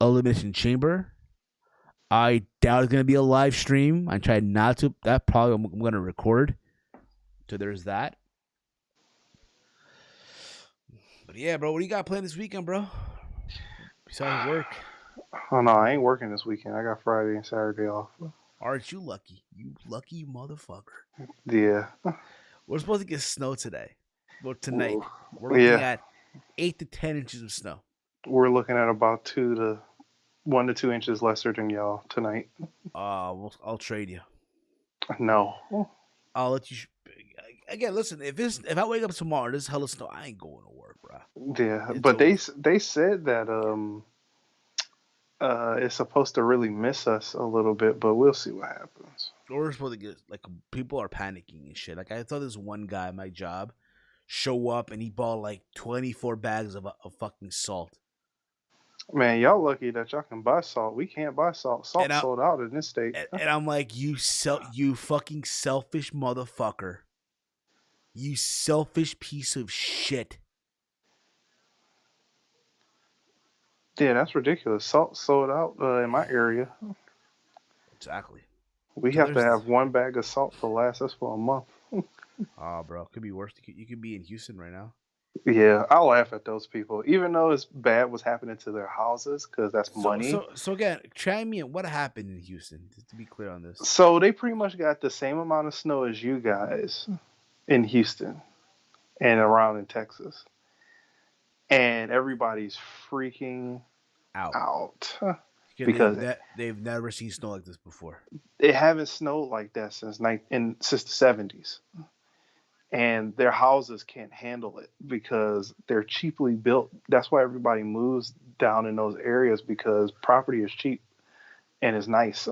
Elimination Chamber. I doubt it's going to be a live stream. I tried not to. That probably I'm going to record. So there's that. But yeah, bro, what do you got planned this weekend, bro? Besides work. Oh, no, I ain't working this weekend. I got Friday and Saturday off. Aren't you lucky? You lucky motherfucker. Yeah. We're supposed to get snow today. Well, tonight. Ooh. We're looking at 8 to 10 inches of snow. We're looking at about 1 to 2 inches lesser than y'all tonight. I'll trade you. No. I'll let you. Again, listen. If I wake up tomorrow, there's hella snow. I ain't going to work, bro. Yeah, but they said that it's supposed to really miss us a little bit, but we'll see what happens. We're supposed to get, like, people are panicking and shit. Like, I saw this one guy at my job show up and he bought like 24 bags of fucking salt. Man, y'all lucky that y'all can buy salt. We can't buy salt. Salt sold out in this state. And I'm like, you fucking selfish motherfucker. You selfish piece of shit. Yeah, that's ridiculous. Salt sold out in my area. Exactly. We have to have 1 bag of salt to last us for a month. Oh, bro, could be worse. You could be in Houston right now. Yeah, I laugh at those people, even though it's bad what's happening to their houses because that's money. So again, chime me in. What happened in Houston? Just to be clear on this. So they pretty much got the same amount of snow as you guys in Houston and around in Texas, and everybody's freaking out. Because they've never seen snow like this before. It haven't snowed like that since the 70s. And their houses can't handle it because they're cheaply built. That's why everybody moves down in those areas because property is cheap and it's nice.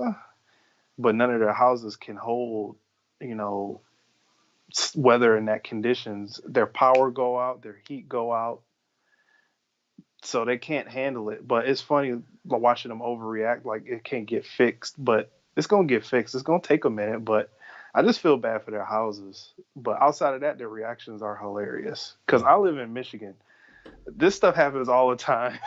But none of their houses can hold, weather in that conditions. Their power go out, their heat go out. so they can't handle it. But it's funny watching them overreact, like it can't get fixed, but it's gonna get fixed. It's gonna take a minute, but I just feel bad for their houses. But outside of that, their reactions are hilarious. Because I live in Michigan, this stuff happens all the time,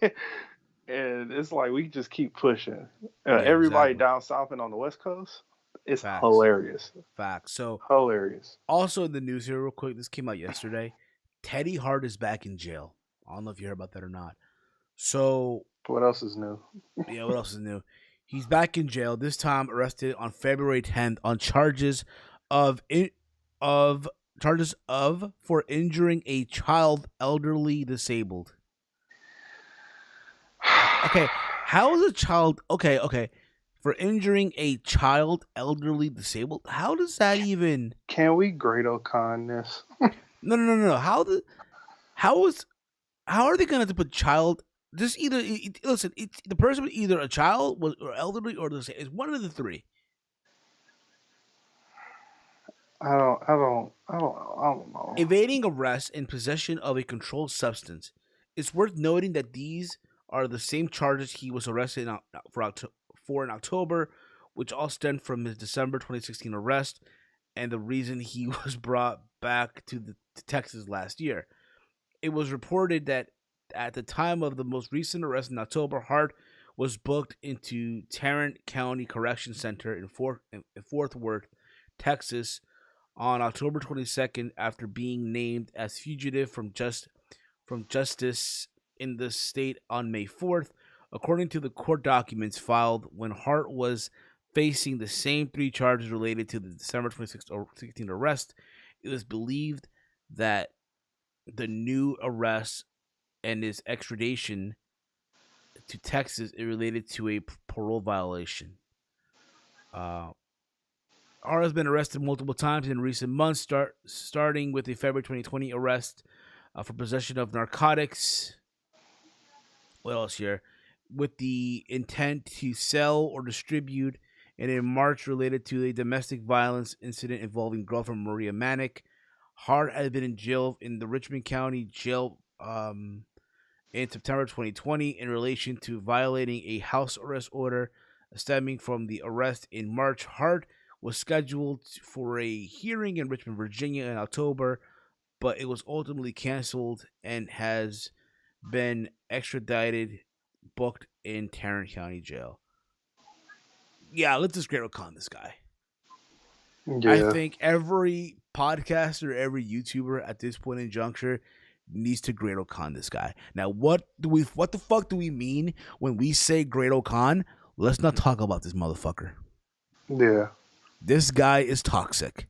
and it's like we just keep pushing. Yeah, Everybody exactly. down south and on the West Coast, it's Facts. hilarious, Facts. So hilarious. also in the news here, real quick, this came out yesterday. Teddy Hart is back in jail. I don't know if you heard about that or not. So What else is new? yeah, what else is new? He's back in jail. This time arrested on February 10th on of in, of charges of for injuring a child elderly disabled. Okay, how is a child okay for injuring a child elderly disabled? How does that even? Can we Grado Con this? No. How are they gonna have to put child? Just either listen. The person was either a child or elderly or the same. It's one of the three. I don't know. Evading arrest and possession of a controlled substance. It's worth noting that these are the same charges he was arrested for in October, which all stemmed from his December 2016 arrest and the reason he was brought back to Texas last year. It was reported that at the time of the most recent arrest in October, Hart was booked into Tarrant County Correction Center in Fort Worth, Texas, on October 22nd after being named as fugitive from justice in the state on May 4th. According to the court documents filed when Hart was facing the same three charges related to the December 2016 arrest, it was believed that the new arrest and his extradition to Texas is related to a parole violation. Hart has been arrested multiple times in recent months, starting with the February 2020 arrest for possession of narcotics. What else here? With the intent to sell or distribute, and in March related to a domestic violence incident involving girlfriend Maria Manick. Hart had been in jail in the Richmond County Jail in September 2020 in relation to violating a house arrest order stemming from the arrest in March. Hart was scheduled for a hearing in Richmond, Virginia in October, but it was ultimately canceled and has been extradited, booked in Tarrant County Jail. Yeah, let's just Great Con this guy. I Yeah, think every podcaster, every YouTuber at this point in juncture needs to Great Con this guy. Now, what the fuck do we mean when we say Great Con? Let's not talk about this motherfucker. yeah. This guy is toxic.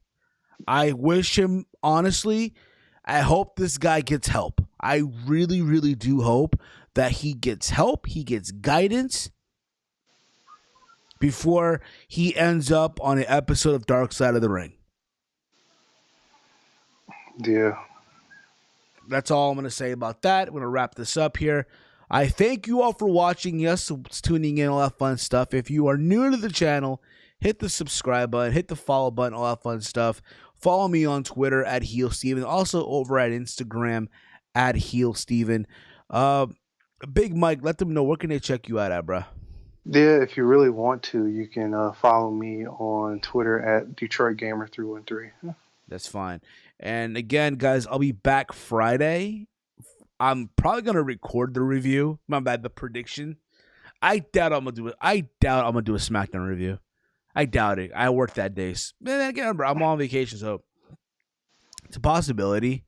I wish him, honestly, I hope this guy gets help. I really, really do hope that he gets help, he gets guidance before he ends up on an episode of Dark Side of the Ring. Yeah. That's all I'm going to say about that. I'm going to wrap this up here. I thank you all for watching. Yes, tuning in, all that fun stuff. If you are new to the channel, hit the subscribe button, hit the follow button, all that fun stuff. Follow me on Twitter at HeelSteven. Also over at Instagram at HeelSteven. Big Mike, let them know where can they check you out at, bro. Yeah, if you really want to, you can follow me on Twitter at DetroitGamer313. That's fine. And again, guys, I'll be back Friday. I'm probably gonna record the review. My bad, the prediction. I doubt I'm gonna do it. I doubt I'm gonna do a SmackDown review. I doubt it. I work that day. Man, again, remember, I'm on vacation, so it's a possibility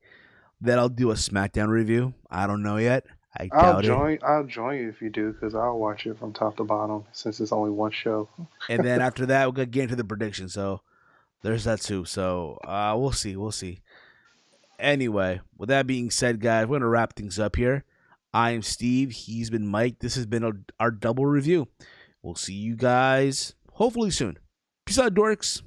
that I'll do a SmackDown review. I don't know yet. I doubt it. I'll join you if you do, because I'll watch it from top to bottom since it's only one show. And then after that, we're gonna get into the prediction. So there's that too. So we'll see. We'll see. Anyway, with that being said, guys, we're gonna wrap things up here. I am Steve. He's been Mike. This has been our double review. We'll see you guys hopefully soon. Peace out, dorks.